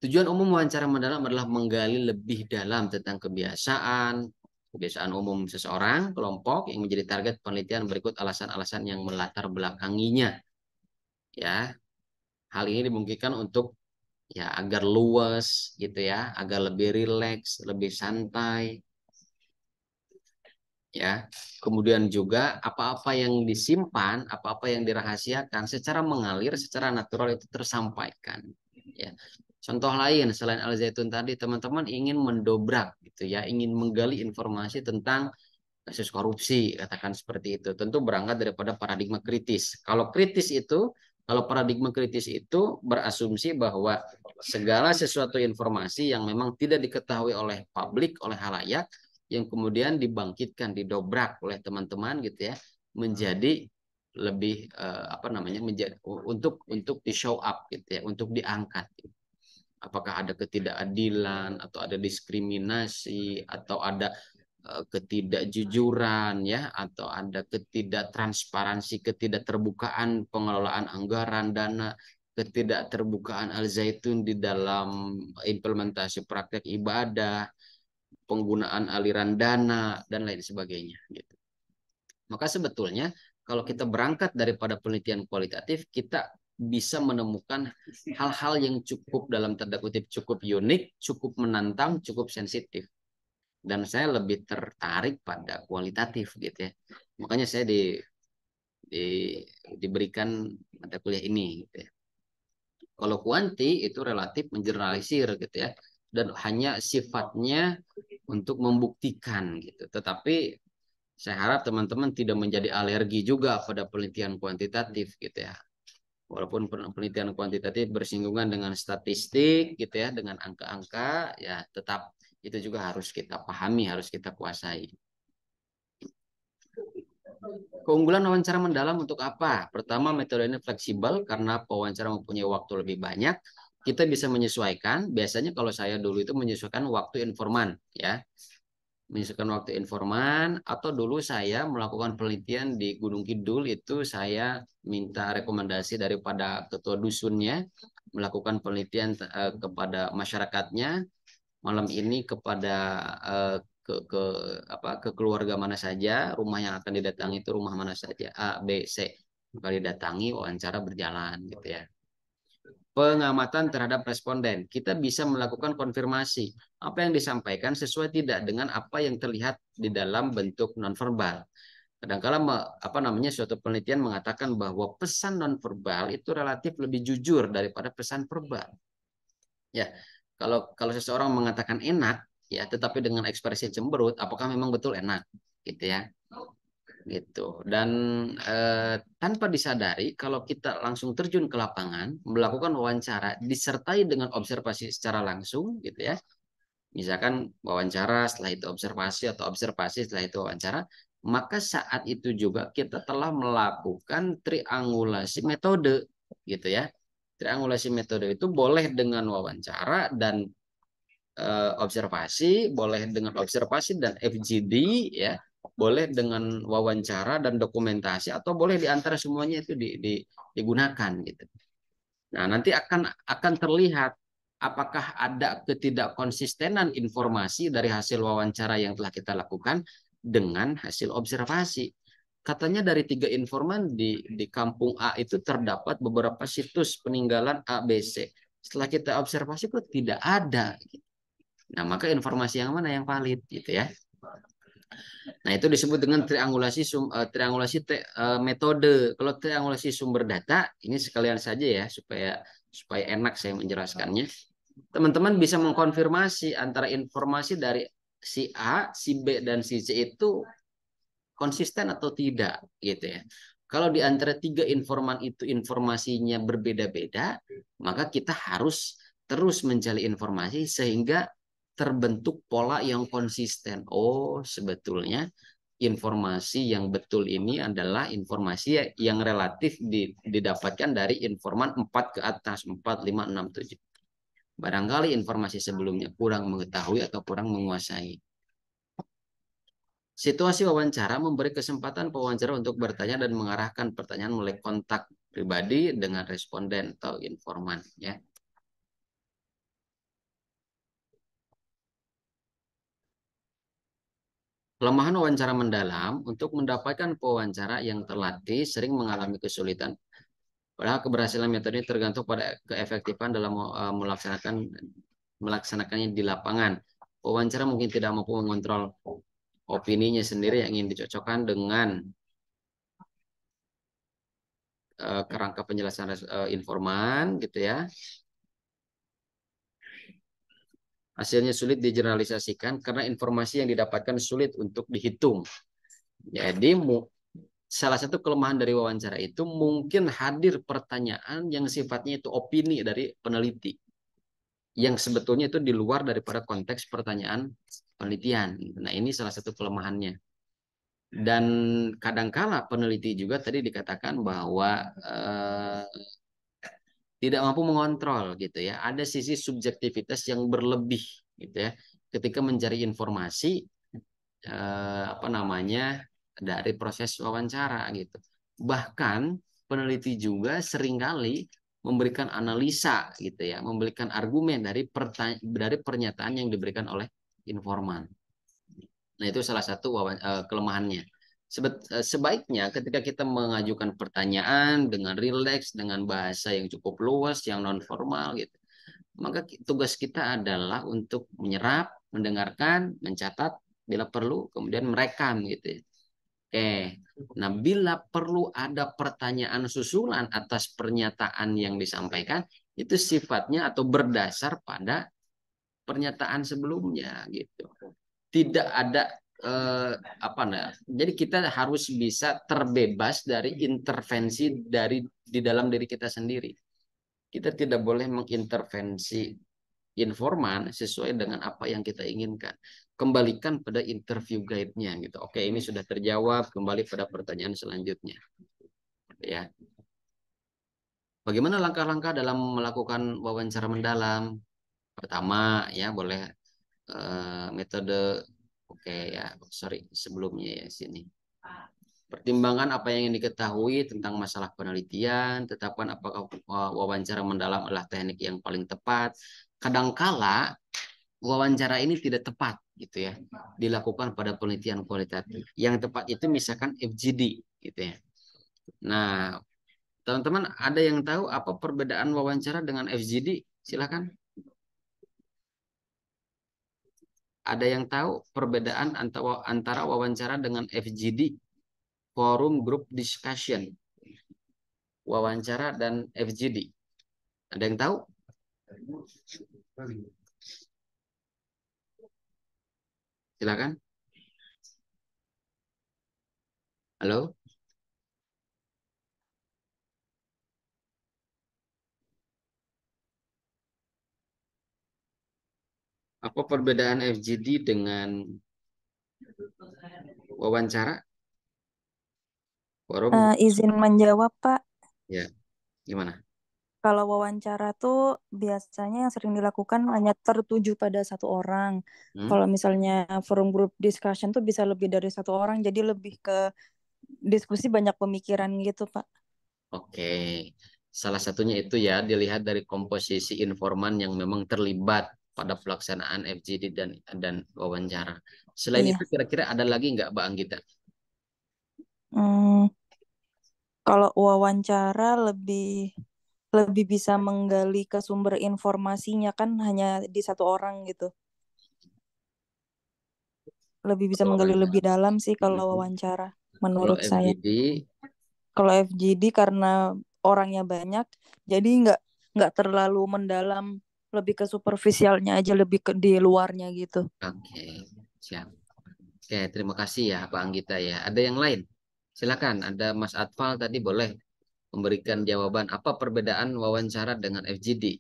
Tujuan umum wawancara mendalam adalah menggali lebih dalam tentang kebiasaan umum seseorang, kelompok yang menjadi target penelitian berikut alasan-alasan yang melatar belakanginya. Ya, hal ini dimungkinkan untuk ya agar luas gitu ya, agar lebih rileks, lebih santai ya. Kemudian juga apa-apa yang disimpan, apa-apa yang dirahasiakan secara mengalir, secara natural itu tersampaikan. Ya. Contoh lain selain Al Zaitun tadi, teman-teman ingin mendobrak gitu ya, ingin menggali informasi tentang kasus korupsi, katakan seperti itu. Tentu berangkat daripada paradigma kritis. Kalau paradigma kritis itu berasumsi bahwa segala sesuatu informasi yang memang tidak diketahui oleh publik, oleh halayak, yang kemudian dibangkitkan, didobrak oleh teman-teman gitu ya, menjadi lebih apa namanya, menjadi untuk di show up gitu ya, untuk diangkat. Apakah ada ketidakadilan atau ada diskriminasi atau ada ketidakjujuran ya, atau ada ketidaktransparansi, ketidakterbukaan pengelolaan anggaran dana, ketidakterbukaan Al Zaitun di dalam implementasi praktek ibadah, penggunaan aliran dana dan lain sebagainya gitu. Maka sebetulnya kalau kita berangkat daripada penelitian kualitatif, kita bisa menemukan hal-hal yang cukup dalam tanda kutip cukup unik, cukup menantang, cukup sensitif. Dan saya lebih tertarik pada kualitatif gitu ya. Makanya saya diberikan mata kuliah ini gitu ya. Kalau kuanti itu relatif mengeneralisir gitu ya, dan hanya sifatnya untuk membuktikan gitu. Tetapi saya harap teman-teman tidak menjadi alergi juga pada penelitian kuantitatif gitu ya. Walaupun penelitian kuantitatif bersinggungan dengan statistik gitu ya, dengan angka-angka, ya tetap itu juga harus kita pahami, harus kita kuasai. Keunggulan wawancara mendalam untuk apa? Pertama, metode ini fleksibel karena pewawancara mempunyai waktu lebih banyak. Kita bisa menyesuaikan. Biasanya kalau saya dulu itu menyesuaikan waktu informan, ya, menyesuaikan waktu informan. Atau dulu saya melakukan penelitian di Gunung Kidul itu saya minta rekomendasi daripada ketua dusunnya melakukan penelitian kepada masyarakatnya. malam ini kepada ke ke keluarga mana saja, rumah yang akan didatangi itu rumah mana saja, A, B, C. Maka didatangi, wawancara berjalan gitu ya. Pengamatan terhadap responden. Kita bisa melakukan konfirmasi. Apa yang disampaikan sesuai tidak dengan apa yang terlihat di dalam bentuk nonverbal. Kadang-kala apa namanya suatu penelitian mengatakan bahwa pesan nonverbal itu relatif lebih jujur daripada pesan verbal. Ya, kalau seseorang mengatakan enak, ya, tetapi dengan ekspresi cemberut, apakah memang betul enak, gitu ya? Gitu. Dan tanpa disadari kalau kita langsung terjun ke lapangan melakukan wawancara disertai dengan observasi secara langsung gitu ya, misalkan wawancara setelah itu observasi atau observasi setelah itu wawancara, maka saat itu juga kita telah melakukan triangulasi metode gitu ya. Triangulasi metode itu boleh dengan wawancara dan observasi, boleh dengan observasi dan FGD, ya, boleh dengan wawancara dan dokumentasi, atau boleh di antara semuanya itu digunakan gitu. Nah, nanti akan terlihat apakah ada ketidakkonsistenan informasi dari hasil wawancara yang telah kita lakukan dengan hasil observasi. Katanya dari 3 informan di kampung A itu terdapat beberapa situs peninggalan ABC. Setelah kita observasi kok tidak ada. Nah, maka informasi yang mana yang valid gitu ya. Nah, itu disebut dengan triangulasi metode. Kalau triangulasi sumber data, ini sekalian saja ya supaya enak saya menjelaskannya. Teman-teman bisa mengkonfirmasi antara informasi dari si A, si B dan si C itu konsisten atau tidak gitu ya. Kalau di antara 3 informan itu informasinya berbeda-beda, maka kita harus terus mencari informasi sehingga terbentuk pola yang konsisten. Oh, sebetulnya informasi yang betul ini adalah informasi yang relatif didapatkan dari informan 4 ke atas, 4, 5, 6, 7. Barangkali informasi sebelumnya kurang mengetahui atau kurang menguasai. Situasi wawancara memberi kesempatan pewawancara untuk bertanya dan mengarahkan pertanyaan mulai kontak pribadi dengan responden atau informan ya. Kelemahan wawancara mendalam untuk mendapatkan pewawancara yang terlatih sering mengalami kesulitan. Padahal keberhasilan metode ini tergantung pada keefektifan dalam melaksanakannya di lapangan. Pewawancara mungkin tidak mampu mengontrol opininya sendiri yang ingin dicocokkan dengan kerangka penjelasan informan gitu ya. Hasilnya sulit digeneralisasikan karena informasi yang didapatkan sulit untuk dihitung. Jadi salah satu kelemahan dari wawancara itu mungkin hadir pertanyaan yang sifatnya itu opini dari peneliti yang sebetulnya itu di luar daripada konteks pertanyaan penelitian. Nah, ini salah satu kelemahannya. Dan kadangkala peneliti juga tadi dikatakan bahwa tidak mampu mengontrol gitu ya. Ada sisi subjektivitas yang berlebih gitu ya. Ketika mencari informasi apa namanya dari proses wawancara gitu. Bahkan peneliti juga seringkali memberikan analisa gitu ya, memberikan argumen dari pernyataan yang diberikan oleh informan. Nah, itu salah satu kelemahannya. Sebaiknya ketika kita mengajukan pertanyaan dengan rileks, dengan bahasa yang cukup luas, yang non formal gitu, maka tugas kita adalah untuk menyerap, mendengarkan, mencatat, bila perlu, kemudian merekam gitu ya. Oke, nah bila perlu ada pertanyaan susulan atas pernyataan yang disampaikan, itu sifatnya atau berdasar pada pernyataan sebelumnya gitu. Tidak ada apa nah. Jadi kita harus bisa terbebas dari intervensi di dalam diri kita sendiri. Kita tidak boleh mengintervensi informan sesuai dengan apa yang kita inginkan. Kembalikan pada interview guide-nya gitu. Oke, ini sudah terjawab, kembali pada pertanyaan selanjutnya. Ya. Bagaimana langkah-langkah dalam melakukan wawancara mendalam? Pertama, ya boleh metode oke ya, sorry sebelumnya ya sini. Pertimbangan apa yang ingin diketahui tentang masalah penelitian, tetapkan apakah wawancara mendalam adalah teknik yang paling tepat. Kadangkala wawancara ini tidak tepat gitu ya dilakukan pada penelitian kualitatif. Yang tepat itu misalkan FGD gitu ya. Nah, teman-teman ada yang tahu apa perbedaan wawancara dengan FGD? Silakan. Ada yang tahu perbedaan antara wawancara dengan FGD, Forum Group Discussion, wawancara dan FGD? Ada yang tahu? Silakan. Halo? Apa perbedaan FGD dengan wawancara? Forum, Izin menjawab, Pak. ya, gimana? Kalau wawancara tuh biasanya yang sering dilakukan hanya tertuju pada satu orang. Hmm? Kalau misalnya forum group discussion tuh bisa lebih dari satu orang, jadi lebih ke diskusi banyak pemikiran gitu, Pak. Oke, salah satunya itu ya dilihat dari komposisi informan yang memang terlibat pada pelaksanaan FGD dan wawancara. Selain itu Iya. kira-kira ada lagi nggak Mbak Anggita? Hmm, kalau wawancara lebih lebih bisa menggali ke sumber informasinya kan hanya di satu orang gitu. Lebih bisa menggali Wawancara. lebih dalam sih kalau Mhm. wawancara Kalau menurut saya. FGD, Kalau FGD karena orangnya banyak, jadi nggak terlalu mendalam, lebih ke superficialnya aja, lebih ke di luarnya gitu. oke, siap. Oke, terima kasih ya Pak Anggita ya. Ada yang lain? Silakan, ada Mas Atfal tadi boleh memberikan jawaban apa perbedaan wawancara dengan FGD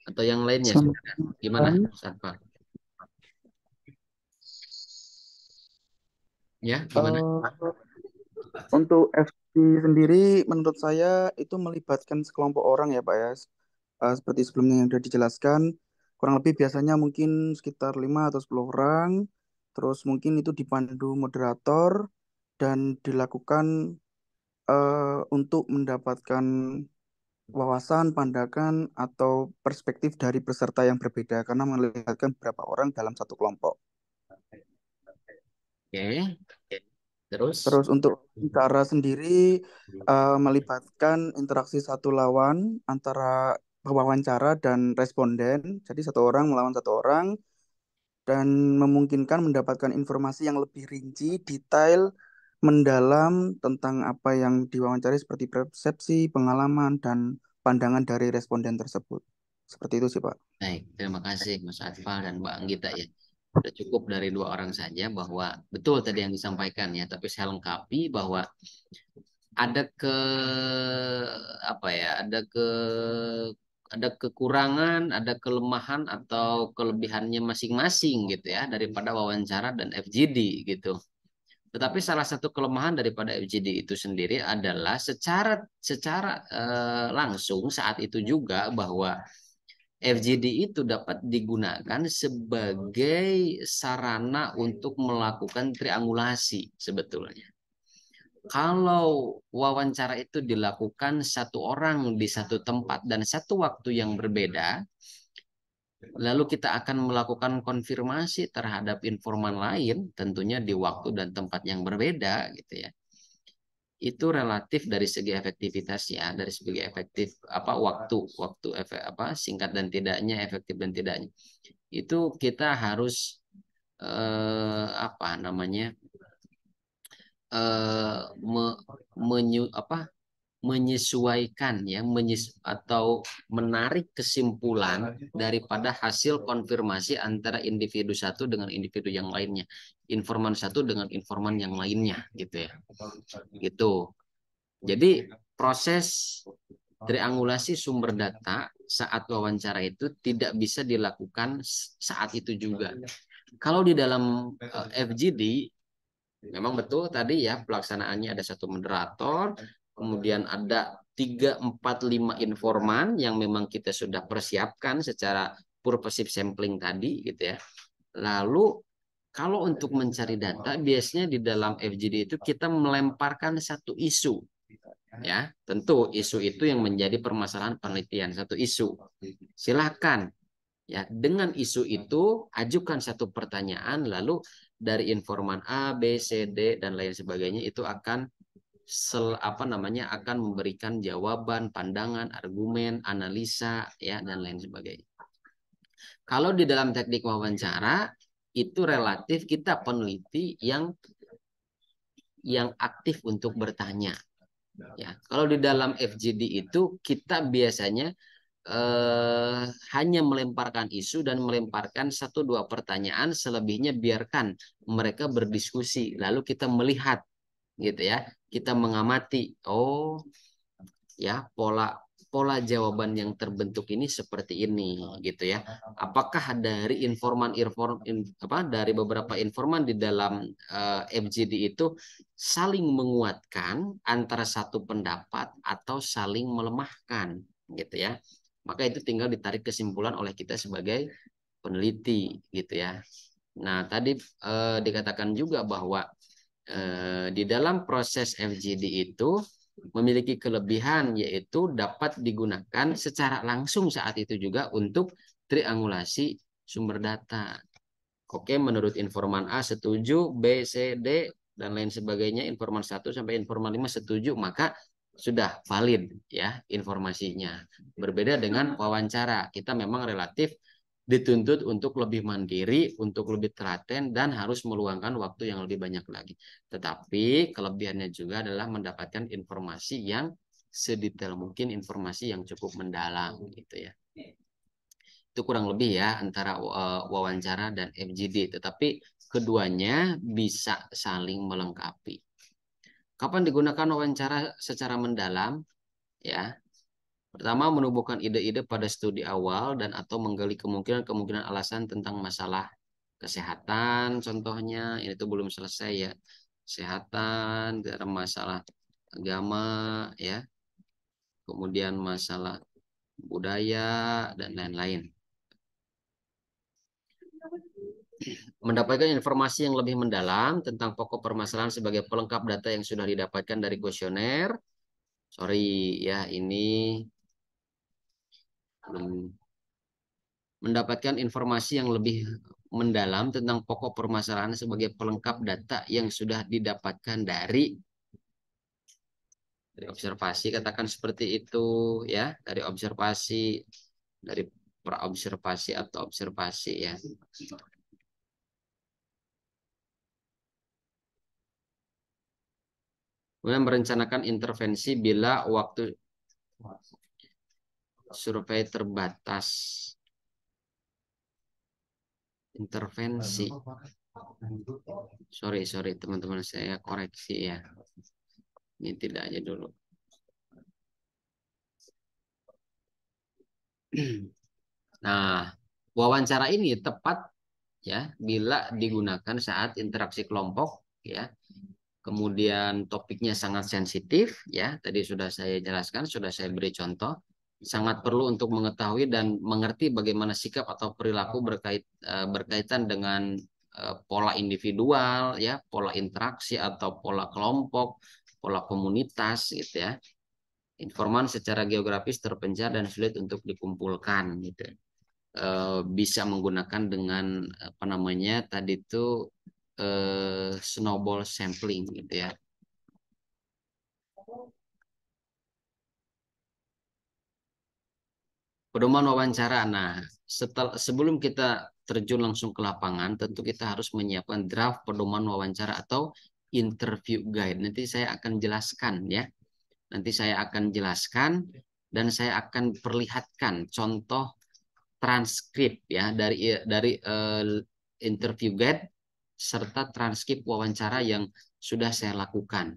atau yang lainnya. Selamat Silakan. Gimana, malam. Mas Atfal? Ya, gimana? Eh, untuk FP sendiri, menurut saya itu melibatkan sekelompok orang ya, Pak ya. Seperti sebelumnya yang sudah dijelaskan, kurang lebih biasanya mungkin sekitar 5 atau 10 orang. Terus mungkin itu dipandu moderator dan dilakukan untuk mendapatkan wawasan, pandangan, atau perspektif dari peserta yang berbeda karena melibatkan beberapa orang dalam satu kelompok. Oke, terus? Terus untuk bicara sendiri melibatkan interaksi satu lawan antara pewawancara dan responden. Jadi satu orang melawan satu orang dan memungkinkan mendapatkan informasi yang lebih rinci, detail, mendalam tentang apa yang diwawancari seperti persepsi, pengalaman, dan pandangan dari responden tersebut. Seperti itu sih, Pak. Baik, terima kasih Mas Atfal dan Mbak Anggita ya. Sudah cukup dari dua orang saja bahwa betul tadi yang disampaikan ya, tapi saya lengkapi bahwa ada apa ya, ada kekurangan, ada kelemahan atau kelebihannya masing-masing gitu ya daripada wawancara dan FGD gitu. Tetapi salah satu kelemahan daripada FGD itu sendiri adalah secara langsung saat itu juga bahwa FGD itu dapat digunakan sebagai sarana untuk melakukan triangulasi sebetulnya. Kalau wawancara itu dilakukan satu orang di satu tempat dan satu waktu yang berbeda, lalu kita akan melakukan konfirmasi terhadap informan lain, tentunya di waktu dan tempat yang berbeda, gitu ya. Itu relatif dari segi efektivitasnya, dari segi efektif apa waktu efek apa singkat dan tidaknya, efektif dan tidaknya. Itu kita harus apa namanya eh, me, apa menyesuaikan ya atau menarik kesimpulan daripada hasil konfirmasi antara individu satu dengan individu yang lainnya, informan satu dengan informan yang lainnya gitu ya, gitu. Jadi proses triangulasi sumber data saat wawancara itu tidak bisa dilakukan saat itu juga. Kalau di dalam FGD memang betul tadi ya pelaksanaannya ada satu moderator, kemudian ada 3, 4, 5 informan yang memang kita sudah persiapkan secara purposive sampling tadi gitu ya. Lalu kalau untuk mencari data biasanya di dalam FGD itu kita melemparkan satu isu. Ya, tentu isu itu yang menjadi permasalahan penelitian, satu isu. Silakan ya, dengan isu itu ajukan satu pertanyaan, lalu dari informan A, B, C, D dan lain sebagainya itu akan akan memberikan jawaban, pandangan, argumen, analisa ya dan lain sebagainya. Kalau di dalam teknik wawancara itu relatif kita peneliti yang aktif untuk bertanya. Ya, kalau di dalam FGD itu kita biasanya hanya melemparkan isu dan melemparkan satu dua pertanyaan, selebihnya biarkan mereka berdiskusi. Lalu kita melihat, gitu ya, kita mengamati. Oh, ya pola pola jawaban yang terbentuk ini seperti ini gitu ya. Apakah dari dari beberapa informan di dalam FGD itu saling menguatkan antara satu pendapat atau saling melemahkan gitu ya. Maka itu tinggal ditarik kesimpulan oleh kita sebagai peneliti gitu ya. Nah, tadi dikatakan juga bahwa di dalam proses FGD itu memiliki kelebihan yaitu dapat digunakan secara langsung saat itu juga untuk triangulasi sumber data. Oke, menurut informan A setuju, B, C, D dan lain sebagainya, informan 1 sampai informan 5 setuju, maka sudah valid ya informasinya. Berbeda dengan wawancara, kita memang relatif dituntut untuk lebih mandiri, untuk lebih telaten, dan harus meluangkan waktu yang lebih banyak lagi. Tetapi kelebihannya juga adalah mendapatkan informasi yang sedetail mungkin, informasi yang cukup mendalam gitu ya. Itu kurang lebih ya antara wawancara dan FGD, tetapi keduanya bisa saling melengkapi. Kapan digunakan wawancara secara mendalam? Ya, pertama, menumbuhkan ide-ide pada studi awal dan atau menggali kemungkinan-kemungkinan alasan tentang masalah kesehatan. Contohnya, ini tuh belum selesai ya. Kesehatan, masalah agama, ya. Kemudian masalah budaya dan lain-lain. Mendapatkan informasi yang lebih mendalam tentang pokok permasalahan sebagai pelengkap data yang sudah didapatkan dari kuesioner. Sorry ya, ini mendapatkan informasi yang lebih mendalam tentang pokok permasalahan sebagai pelengkap data yang sudah didapatkan dari observasi, katakan seperti itu ya, dari observasi, dari praobservasi atau observasi ya. Kemudian merencanakan intervensi bila waktu survei terbatas. Intervensi. Sorry teman-teman, saya koreksi ya. Ini tidak aja dulu. Nah, wawancara ini tepat ya bila digunakan saat interaksi kelompok ya. Kemudian topiknya sangat sensitif ya. Tadi sudah saya jelaskan, sudah saya beri contoh. Sangat perlu untuk mengetahui dan mengerti bagaimana sikap atau perilaku berkaitan dengan pola individual ya, pola interaksi atau pola kelompok, pola komunitas gitu ya. Informan secara geografis terpencil dan sulit untuk dikumpulkan gitu. Bisa menggunakan dengan apa namanya tadi itu snowball sampling gitu ya. Pedoman wawancara. Nah, sebelum kita terjun langsung ke lapangan, tentu kita harus menyiapkan draft pedoman wawancara atau interview guide. Nanti saya akan jelaskan ya. Nanti saya akan jelaskan dan saya akan perlihatkan contoh transkrip ya dari interview guide serta transkrip wawancara yang sudah saya lakukan.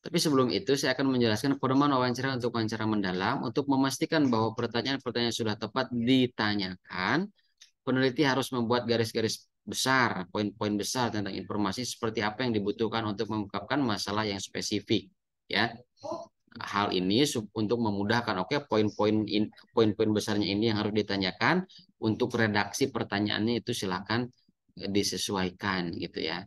Tapi sebelum itu saya akan menjelaskan pedoman wawancara untuk wawancara mendalam. Untuk memastikan bahwa pertanyaan-pertanyaan sudah tepat ditanyakan, peneliti harus membuat garis-garis besar, poin-poin besar tentang informasi seperti apa yang dibutuhkan untuk mengungkapkan masalah yang spesifik. Ya, hal ini untuk memudahkan, oke, poin-poin besarnya ini yang harus ditanyakan. Untuk redaksi pertanyaannya itu silakan disesuaikan gitu ya.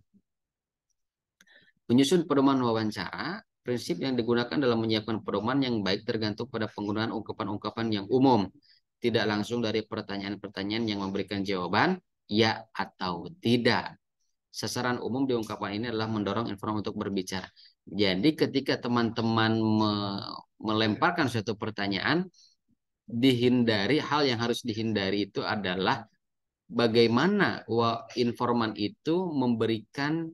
Menyusun pedoman wawancara Prinsip yang digunakan dalam menyiapkan pedoman yang baik tergantung pada penggunaan ungkapan-ungkapan yang umum, tidak langsung dari pertanyaan-pertanyaan yang memberikan jawaban ya atau tidak. Sasaran umum di ungkapan ini adalah mendorong informan untuk berbicara. Jadi ketika teman-teman melemparkan suatu pertanyaan, hal yang harus dihindari itu adalah bagaimana informan itu memberikan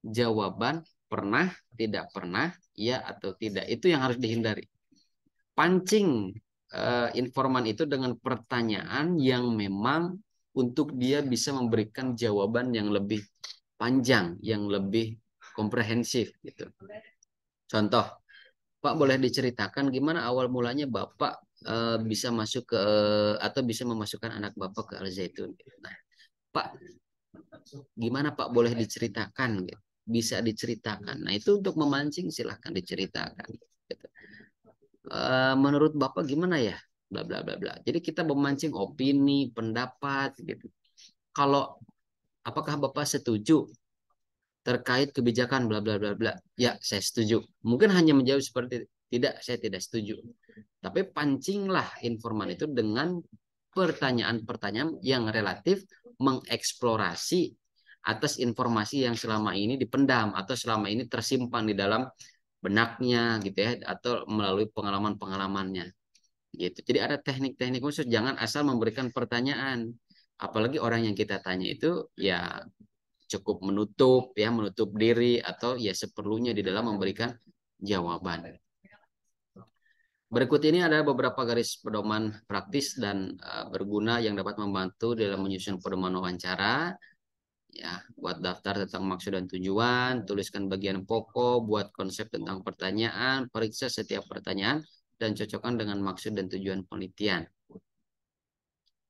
jawaban pernah, tidak pernah, ya atau tidak. Itu yang harus dihindari. Pancing informan itu dengan pertanyaan yang memang untuk dia bisa memberikan jawaban yang lebih panjang, yang lebih komprehensif gitu. Contoh, Pak boleh diceritakan gimana awal mulanya Bapak bisa masuk ke atau bisa memasukkan anak Bapak ke Al Zaitun? Nah, Pak, gimana Pak boleh diceritakan gitu? Bisa diceritakan. Nah, itu untuk memancing silahkan diceritakan. Gitu. Menurut Bapak gimana ya? Bla bla bla bla. Jadi kita memancing opini, pendapat gitu. Kalau apakah Bapak setuju terkait kebijakan bla bla bla bla? Ya, saya setuju. Mungkin hanya menjawab seperti tidak, saya tidak setuju. Tapi pancinglah informan itu dengan pertanyaan-pertanyaan yang relatif mengeksplorasi atas informasi yang selama ini dipendam atau selama ini tersimpan di dalam benaknya gitu ya, atau melalui pengalaman-pengalamannya gitu. Jadi ada teknik-teknik khusus, jangan asal memberikan pertanyaan. Apalagi orang yang kita tanya itu ya cukup menutup diri atau ya seperlunya di dalam memberikan jawaban. Berikut ini ada beberapa garis pedoman praktis dan berguna yang dapat membantu dalam menyusun pedoman wawancara. Ya, buat daftar tentang maksud dan tujuan, tuliskan bagian pokok, buat konsep tentang pertanyaan, periksa setiap pertanyaan, dan cocokkan dengan maksud dan tujuan penelitian.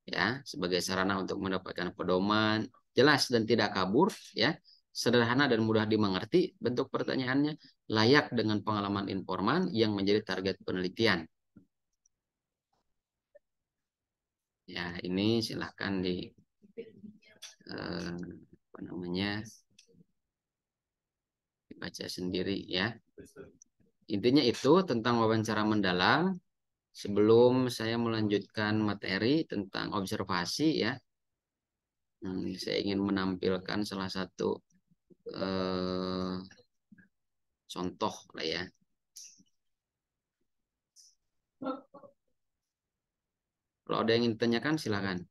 Ya, sebagai sarana untuk mendapatkan pedoman jelas dan tidak kabur, ya, sederhana dan mudah dimengerti, bentuk pertanyaannya layak dengan pengalaman informan yang menjadi target penelitian. Ya, ini silahkan apa namanya dibaca sendiri ya. Intinya itu tentang wawancara mendalam. Sebelum saya melanjutkan materi tentang observasi ya, saya ingin menampilkan salah satu contoh lah ya. Kalau ada yang ingin ditanyakan silakan.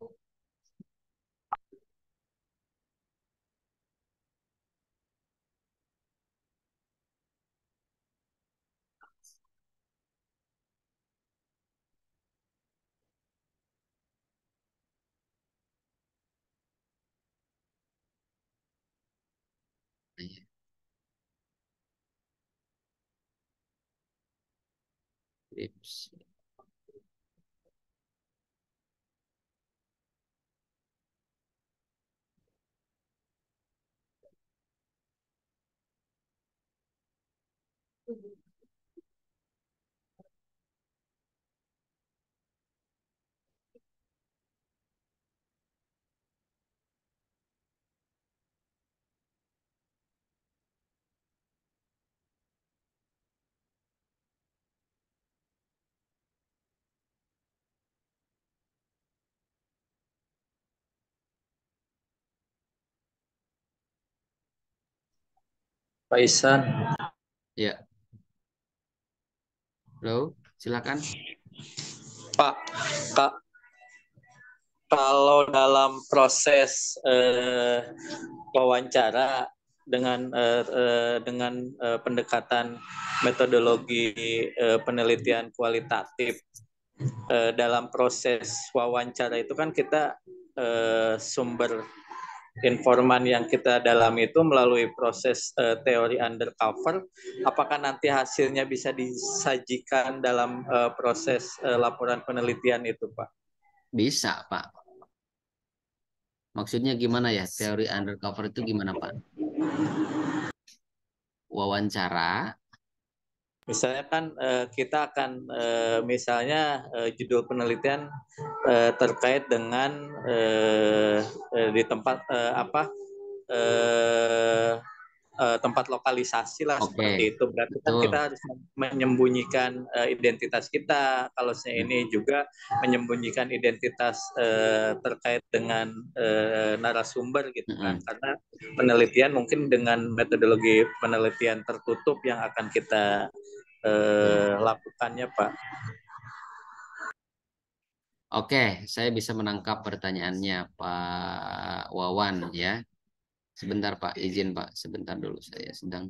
Tips. Pak Isan. Ya. Halo, silakan. Pak, Kak, kalau dalam proses wawancara dengan pendekatan metodologi penelitian kualitatif, dalam proses wawancara itu kan kita sumber informan yang kita dalami itu melalui proses teori undercover. Apakah nanti hasilnya bisa disajikan dalam proses laporan penelitian itu, Pak? Bisa, Pak. Maksudnya gimana ya? Teori undercover itu gimana, Pak? Wawancara. Misalnya kan kita akan misalnya judul penelitian terkait dengan di tempat tempat lokalisasi lah Oke, seperti itu. Berarti kan betul. kita harus menyembunyikan identitas kita. Kalau ini juga menyembunyikan identitas terkait dengan narasumber gitu kan. Karena penelitian mungkin dengan metodologi penelitian tertutup yang akan kita lakukannya, Pak. Oke, saya bisa menangkap pertanyaannya Pak Wawan ya. Sebentar Pak, izin Pak, sebentar dulu saya sedang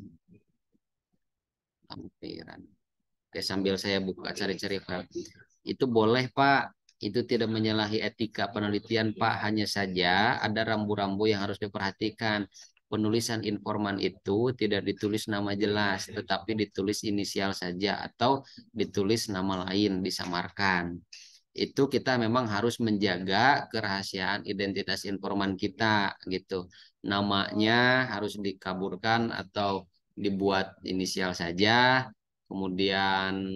lampiran. Oke, sambil saya buka cari-cari file. Itu boleh Pak, itu tidak menyalahi etika penelitian Pak, hanya saja ada rambu-rambu yang harus diperhatikan. Penulisan informan itu tidak ditulis nama jelas, tetapi ditulis inisial saja atau ditulis nama lain, disamarkan. Itu kita memang harus menjaga kerahasiaan identitas informan kita gitu. Namanya harus dikaburkan atau dibuat inisial saja, kemudian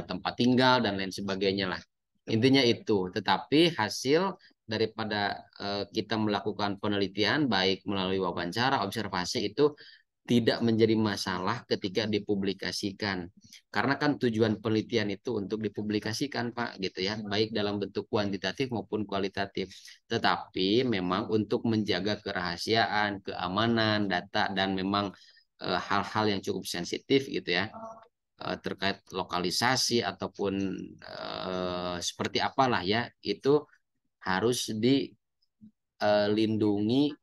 tempat tinggal dan lain sebagainya lah. Intinya itu. Tetapi hasil daripada kita melakukan penelitian baik melalui wawancara, observasi itu tidak menjadi masalah ketika dipublikasikan. Karena kan tujuan penelitian itu untuk dipublikasikan, Pak, gitu ya, baik dalam bentuk kuantitatif maupun kualitatif. Tetapi memang untuk menjaga kerahasiaan, keamanan data dan memang hal-hal yang cukup sensitif gitu ya, terkait lokalisasi ataupun seperti apalah ya, itu harus dilindungi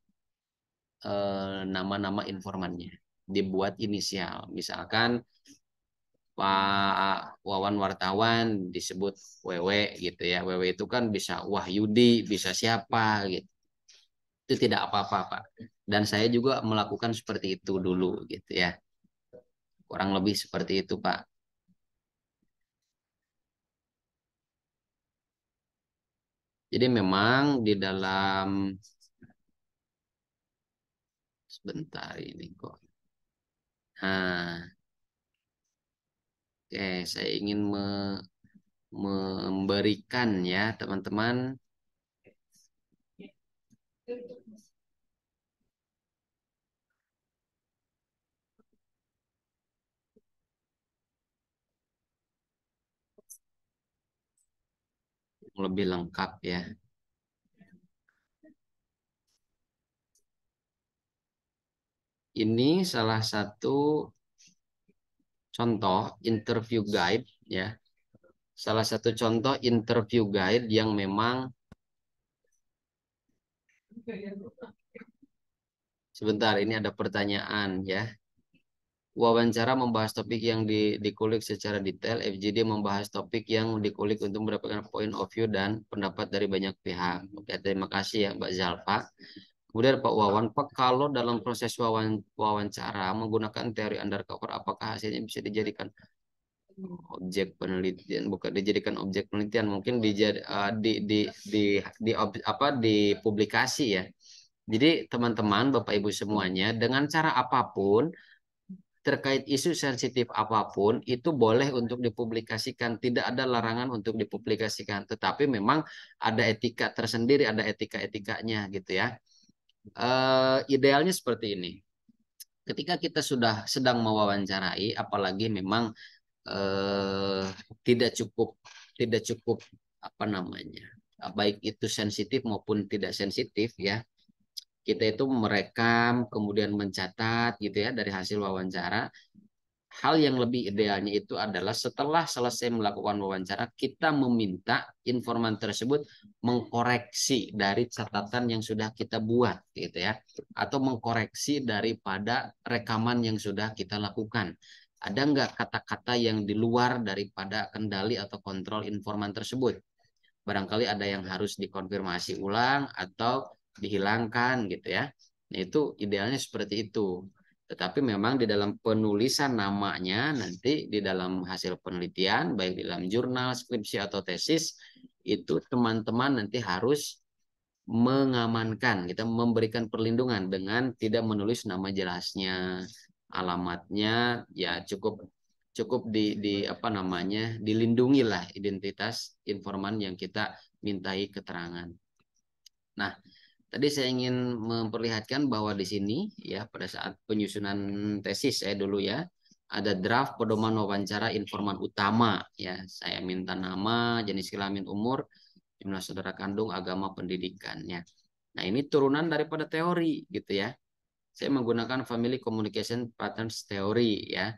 nama-nama informannya, dibuat inisial. Misalkan Pak Wawan wartawan disebut WW gitu ya. WW itu kan bisa Wahyudi, bisa siapa gitu. Itu tidak apa-apa, Pak. Dan saya juga melakukan seperti itu dulu gitu ya. Kurang lebih seperti itu, Pak. Jadi memang di dalam sebentar ini kok. Nah, oke, saya ingin memberikan ya teman-teman lebih lengkap ya. Ini salah satu contoh interview guide ya. Salah satu contoh interview guide yang memang sebentar ini ada pertanyaan ya. Wawancara membahas topik yang dikulik secara detail. FGD membahas topik yang dikulik untuk mendapatkan point of view dan pendapat dari banyak pihak. Oke, terima kasih ya Mbak Zalfa. Kemudian Pak Wawan, Pak, kalau dalam proses wawancara menggunakan teori undercover, apakah hasilnya bisa dijadikan objek penelitian? Bukan dijadikan objek penelitian, mungkin di publikasi ya. Jadi teman-teman, Bapak Ibu semuanya, dengan cara apapun terkait isu sensitif apapun itu boleh untuk dipublikasikan, tidak ada larangan untuk dipublikasikan, tetapi memang ada etika tersendiri, ada etika-etikanya gitu ya. Idealnya seperti ini. Ketika kita sudah sedang mewawancarai, apalagi memang eh, tidak cukup tidak cukup apa namanya, baik itu sensitif maupun tidak sensitif ya. Kita itu merekam kemudian mencatat gitu ya dari hasil wawancara. Hal yang lebih idealnya itu adalah setelah selesai melakukan wawancara, kita meminta informan tersebut mengkoreksi dari catatan yang sudah kita buat, gitu ya, atau mengkoreksi daripada rekaman yang sudah kita lakukan. Ada nggak kata-kata yang di luar daripada kendali atau kontrol informan tersebut? Barangkali ada yang harus dikonfirmasi ulang atau dihilangkan, gitu ya. Nah, itu idealnya seperti itu. Tetapi memang di dalam penulisan namanya nanti di dalam hasil penelitian, baik di dalam jurnal, skripsi atau tesis, itu teman-teman nanti harus mengamankan, kita memberikan perlindungan dengan tidak menulis nama jelasnya, alamatnya, ya cukup cukup di apa namanya, dilindungi lah identitas informan yang kita mintai keterangan. Nah, Tadi saya ingin memperlihatkan bahwa di sini ya pada saat penyusunan tesis saya dulu ya ada draft pedoman wawancara informan utama ya. Saya minta nama, jenis kelamin, umur, jumlah saudara kandung, agama, pendidikannya. Nah, ini turunan daripada teori gitu ya. Saya menggunakan Family Communication Patterns Theory ya.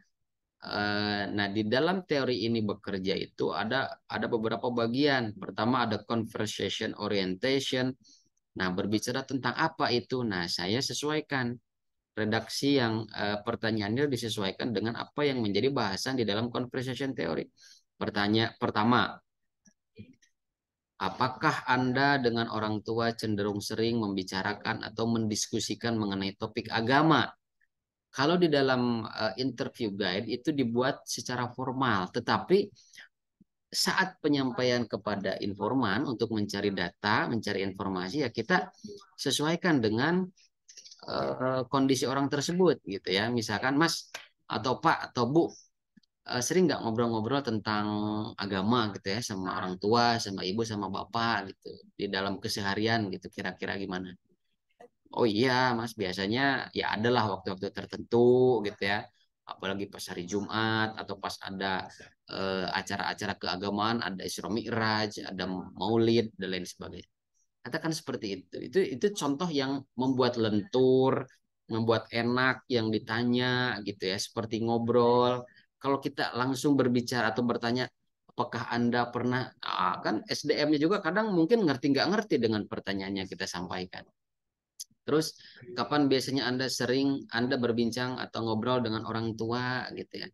Nah, di dalam teori ini bekerja itu ada beberapa bagian. Pertama ada conversation orientation. Nah, berbicara tentang apa itu? Nah, saya sesuaikan redaksi yang pertanyaannya disesuaikan dengan apa yang menjadi bahasan di dalam conversation theory. Pertama, apakah Anda dengan orang tua cenderung sering membicarakan atau mendiskusikan mengenai topik agama? Kalau di dalam interview guide itu dibuat secara formal, tetapi saat penyampaian kepada informan untuk mencari data, mencari informasi ya kita sesuaikan dengan kondisi orang tersebut gitu ya. Misalkan Mas atau Pak atau Bu sering nggak ngobrol-ngobrol tentang agama gitu ya sama orang tua, sama ibu, sama bapak gitu di dalam keseharian gitu kira-kira gimana? Oh iya Mas, biasanya ya adalah waktu-waktu tertentu gitu ya. Apalagi pas hari Jumat atau pas ada acara-acara keagamaan, ada Isra Mi'raj, ada Maulid dan lain sebagainya. Katakan seperti itu. Itu contoh yang membuat lentur, membuat enak yang ditanya gitu ya, seperti ngobrol. Kalau kita langsung berbicara atau bertanya, apakah Anda pernah, kan SDM-nya juga kadang mungkin ngerti nggak ngerti dengan pertanyaan yang kita sampaikan. Terus kapan biasanya Anda berbincang atau ngobrol dengan orang tua gitu ya.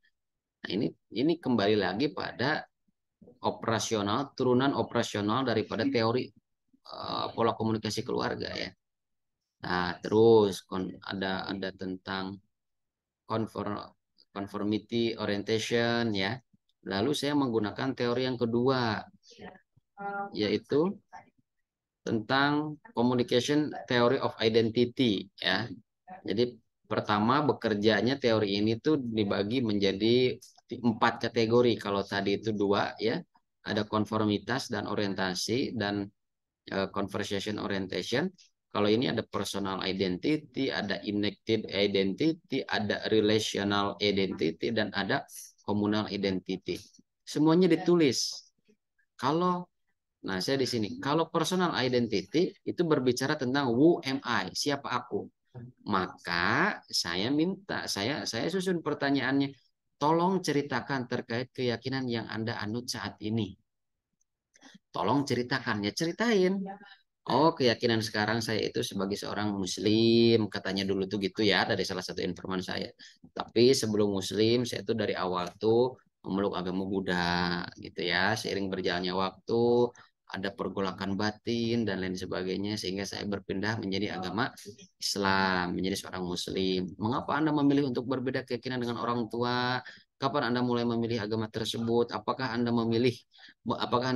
Nah, ini kembali lagi pada operasional, turunan operasional daripada teori pola komunikasi keluarga ya. Nah, terus ada tentang conformity orientation ya. Lalu saya menggunakan teori yang kedua yaitu tentang communication theory of identity ya. Jadi pertama bekerjanya teori ini tuh dibagi menjadi 4 kategori. Kalau tadi itu 2 ya, ada konformitas dan orientasi dan conversation orientation. Kalau ini ada personal identity, ada enacted identity, ada relational identity dan ada communal identity. Semuanya ditulis. Kalau Nah, saya di sini. Kalau personal identity itu berbicara tentang who am I, siapa aku. Maka saya susun pertanyaannya. Tolong ceritakan terkait keyakinan yang Anda anut saat ini. Tolong ceritakan, ya ceritain. Oh, keyakinan sekarang saya itu sebagai seorang muslim, katanya dulu tuh gitu ya dari salah satu informan saya. Tapi sebelum muslim, saya tuh dari awal tuh memeluk agama Buddha gitu ya. Seiring berjalannya waktu, ada pergolakan batin dan lain sebagainya sehingga saya berpindah menjadi agama Islam, menjadi seorang muslim. Mengapa Anda memilih untuk berbeda keyakinan dengan orang tua? Kapan Anda mulai memilih agama tersebut? Apakah Anda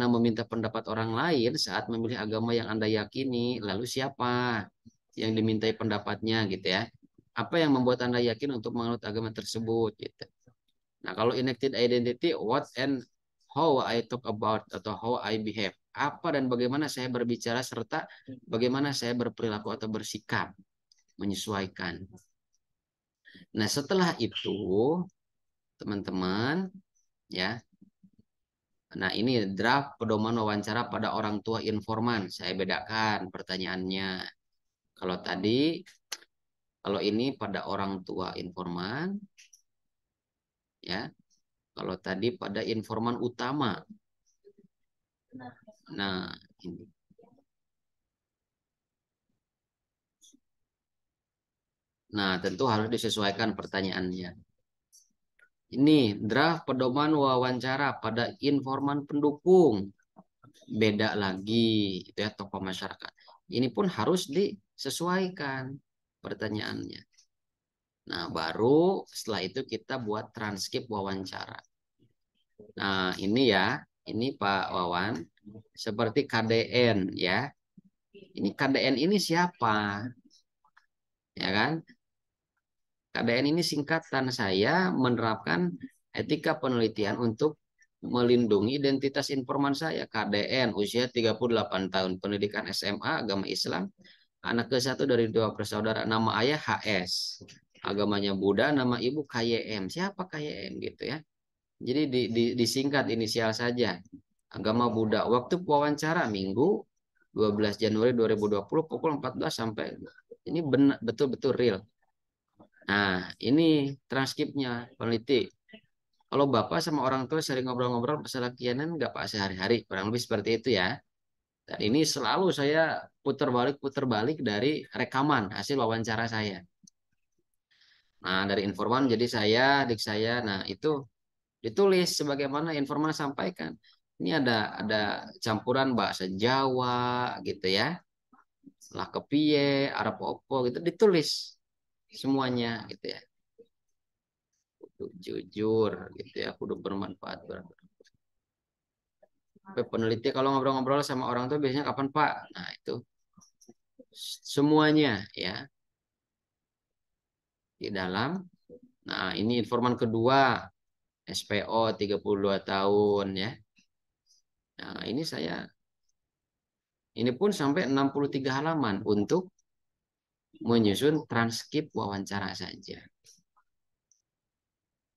meminta pendapat orang lain saat memilih agama yang Anda yakini? Lalu siapa yang dimintai pendapatnya gitu ya? Apa yang membuat Anda yakin untuk menganut agama tersebut gitu. Nah, kalau enacted identity, what and how I talk about atau how I behave. Apa dan bagaimana saya berbicara serta bagaimana saya berperilaku atau bersikap menyesuaikan. Nah, setelah itu teman-teman ya. Nah, ini draft pedoman wawancara pada orang tua informan. Saya bedakan pertanyaannya. Kalau tadi, kalau ini pada orang tua informan, ya. Kalau tadi pada informan utama. Nah, ini. Nah, tentu harus disesuaikan pertanyaannya. Ini draft pedoman wawancara pada informan pendukung. Beda lagi, itu ya tokoh masyarakat. Ini pun harus disesuaikan pertanyaannya. Nah, baru setelah itu kita buat transkrip wawancara. Nah, ini ya, ini Pak Wawan, seperti KDN ya. Ini KDN ini siapa? Ya kan? KDN ini singkatan saya menerapkan etika penelitian untuk melindungi identitas informan saya. KDN usia 38 tahun, pendidikan SMA, agama Islam, Anak ke-1 dari 2 bersaudara, nama ayah HS, agamanya Buddha, nama ibu KYM. Siapa KYM gitu ya? Jadi disingkat inisial saja. Agama Buddha. Waktu wawancara Minggu 12 Januari 2020 pukul 14 sampai ini benar betul-betul real. Nah, ini transkripnya peneliti. Kalau Bapak sama orang tua sering ngobrol-ngobrol masalah keyakinan nggak Pak sehari-hari? Kurang lebih seperti itu ya. Dan ini selalu saya putar balik dari rekaman hasil wawancara saya. Nah, dari informan jadi adik saya, nah itu ditulis sebagaimana informan sampaikan. Ini ada campuran bahasa Jawa gitu ya, lah kepie, Arab opo gitu ditulis semuanya gitu ya. Kudu jujur gitu ya, kudu bermanfaat. Peneliti kalau ngobrol-ngobrol sama orang tuh biasanya kapan Pak? Nah, itu semuanya ya di dalam. Nah, ini informan kedua, SPO 32 tahun ya. Nah, ini pun sampai 63 halaman untuk menyusun transkrip wawancara saja.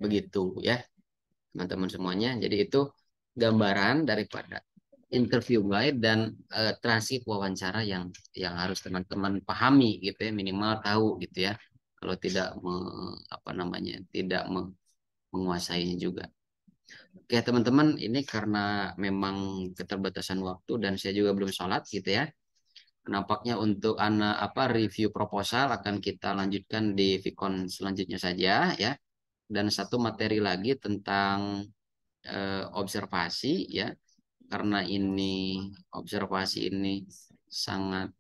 Begitu ya, teman-teman semuanya. Jadi itu gambaran daripada interview guide dan transkrip wawancara yang harus teman-teman pahami gitu ya, minimal tahu gitu ya. Kalau tidak tidak menguasainya juga. Oke teman-teman, ini karena memang keterbatasan waktu dan saya juga belum sholat gitu ya. Nampaknya untuk review proposal akan kita lanjutkan di Vicon selanjutnya saja ya. Dan satu materi lagi tentang observasi ya. Karena observasi ini sangat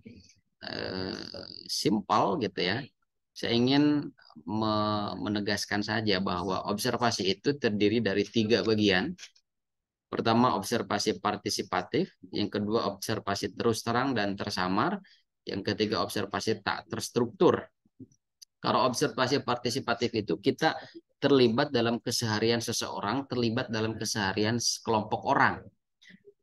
simpel gitu ya. Saya ingin menegaskan saja bahwa observasi itu terdiri dari 3 bagian. Pertama, observasi partisipatif. Yang kedua, observasi terus terang dan tersamar. Yang ketiga, observasi tak terstruktur. Kalau observasi partisipatif itu kita terlibat dalam keseharian seseorang, terlibat dalam keseharian kelompok orang.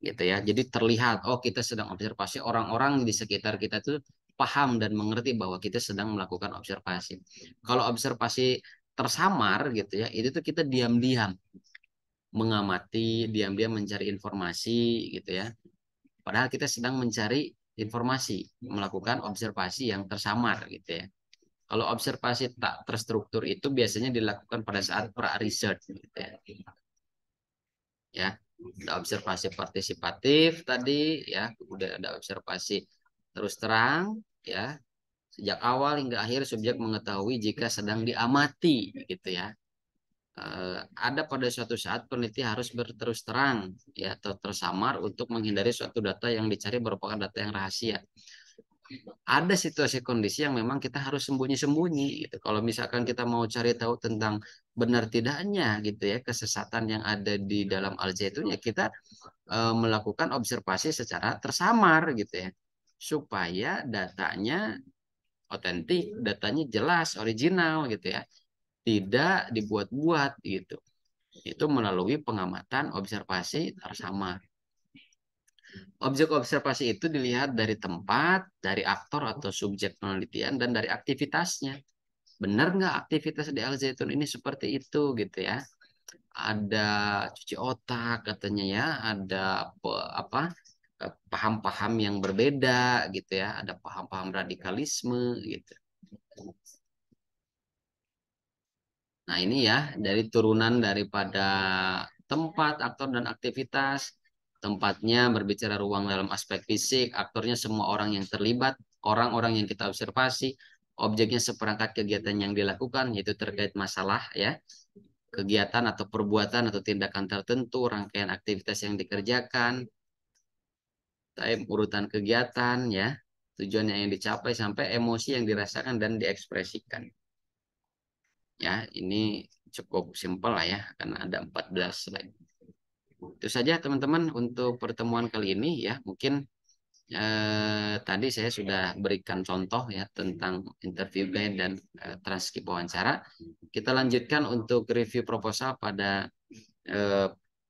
Gitu ya. Jadi terlihat, oh kita sedang observasi orang-orang di sekitar kita tuh paham dan mengerti bahwa kita sedang melakukan observasi. Kalau observasi tersamar gitu ya, itu tuh kita diam-diam mengamati, diam-diam mencari informasi gitu ya. Padahal kita sedang mencari informasi, melakukan observasi yang tersamar gitu ya. Kalau observasi tak terstruktur itu biasanya dilakukan pada saat pra-research gitu ya. Ya, ada observasi partisipatif tadi ya, kemudian ada observasi terus terang ya. Sejak awal hingga akhir subjek mengetahui jika sedang diamati gitu ya. Ada pada suatu saat peneliti harus berterus terang ya atau tersamar untuk menghindari suatu data yang dicari merupakan data yang rahasia. Ada situasi kondisi yang memang kita harus sembunyi-sembunyi gitu. Kalau misalkan kita mau cari tahu tentang benar tidaknya gitu ya kesesatan yang ada di dalam Al-Zaitun ya kita melakukan observasi secara tersamar gitu ya supaya datanya otentik, datanya jelas, original gitu ya. Tidak dibuat-buat gitu. Itu melalui pengamatan observasi tersamar. Objek observasi itu dilihat dari tempat, dari aktor atau subjek penelitian, dan dari aktivitasnya. Benar nggak aktivitas di Al Zaitun ini seperti itu gitu ya? Ada cuci otak katanya ya, ada paham-paham yang berbeda gitu ya, ada paham-paham radikalisme gitu. Nah ini ya dari turunan daripada tempat, aktor dan aktivitas. Tempatnya berbicara ruang dalam aspek fisik, aktornya semua orang yang terlibat, orang-orang yang kita observasi, objeknya seperangkat kegiatan yang dilakukan, yaitu terkait masalah ya, kegiatan atau perbuatan atau tindakan tertentu, rangkaian aktivitas yang dikerjakan, urutan kegiatan ya, tujuannya yang dicapai sampai emosi yang dirasakan dan diekspresikan. Ya, ini cukup simpel lah ya, karena ada 14 slide. Itu saja teman-teman untuk pertemuan kali ini ya. Mungkin tadi saya sudah berikan contoh ya tentang interview guide dan transkrip wawancara. Kita lanjutkan untuk review proposal pada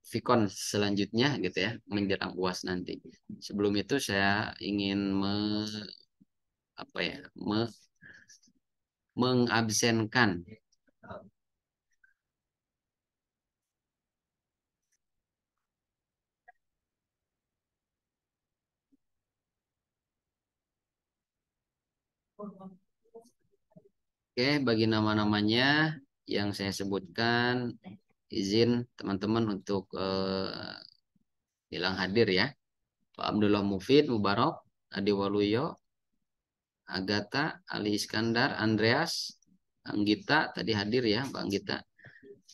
Vicon selanjutnya gitu ya, menjelang UAS nanti. Sebelum itu saya ingin apa ya, mengabsenkan. Oke, bagi nama-namanya yang saya sebutkan, izin teman-teman untuk bilang hadir ya. Pak Abdullah Mufid, Mubarok, Adi Waluyo, Agatha, Ali Iskandar, Andreas, Anggita tadi hadir ya, Mbak Anggita.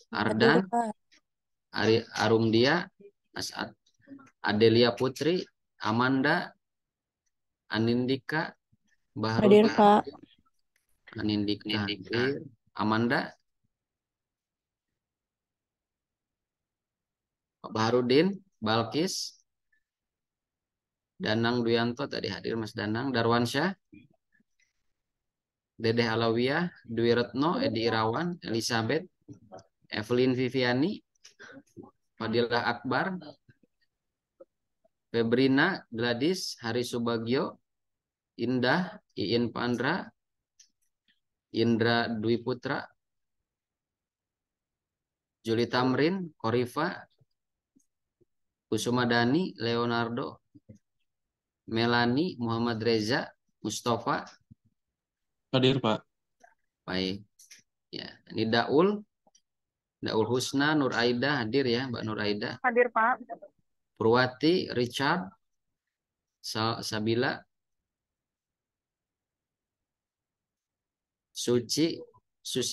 Ardan, Hadir, Pak. Arumdia, Adelia Putri, Amanda, Anindika, Bahrul, Hadir, Pak. Anindika hadir, Amanda, Pak Baharudin, Balkis, Danang Duyanto tadi hadir Mas Danang, Darwansyah, Dedeh Alawiyah, Dwi Retno, Edi Irawan, Elizabeth, Evelyn Viviani, Fadilah Akbar, Febrina, Gladys, Hari Subagio, Indah, Iin Pandra, Indra Dwi Putra, Juli Tamrin, Korifa, Kusuma Dani, Leonardo, Melani, Muhammad Reza, Mustafa. Hadir, Pak. Baik. Ya, ini Daul Husna, Nur Aida hadir ya, Mbak Nur Aida. Hadir, Pak. Purwati, Richard, Sabila, Susi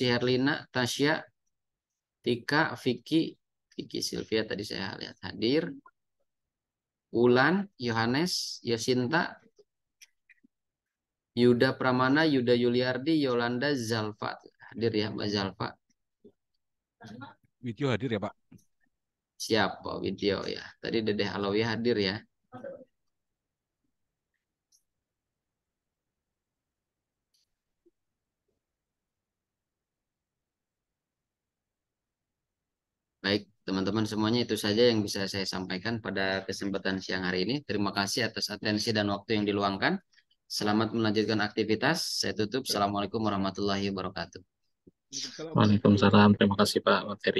Herlina, Tasya, Tika, Vicky Sylvia tadi saya lihat hadir. Ulan, Yohanes, Yosinta, Yuda Pramana, Yuda Yuliardi, Yolanda, Zalfa hadir ya, Mbak Zalfa. Video hadir ya, Pak. Siap, Pak Widyo ya. Tadi Dedeh Alawiyah hadir ya. Baik, teman-teman semuanya itu saja yang bisa saya sampaikan pada kesempatan siang hari ini. Terima kasih atas atensi dan waktu yang diluangkan. Selamat melanjutkan aktivitas. Saya tutup. Assalamualaikum warahmatullahi wabarakatuh. Waalaikumsalam. Terima kasih, Pak materi.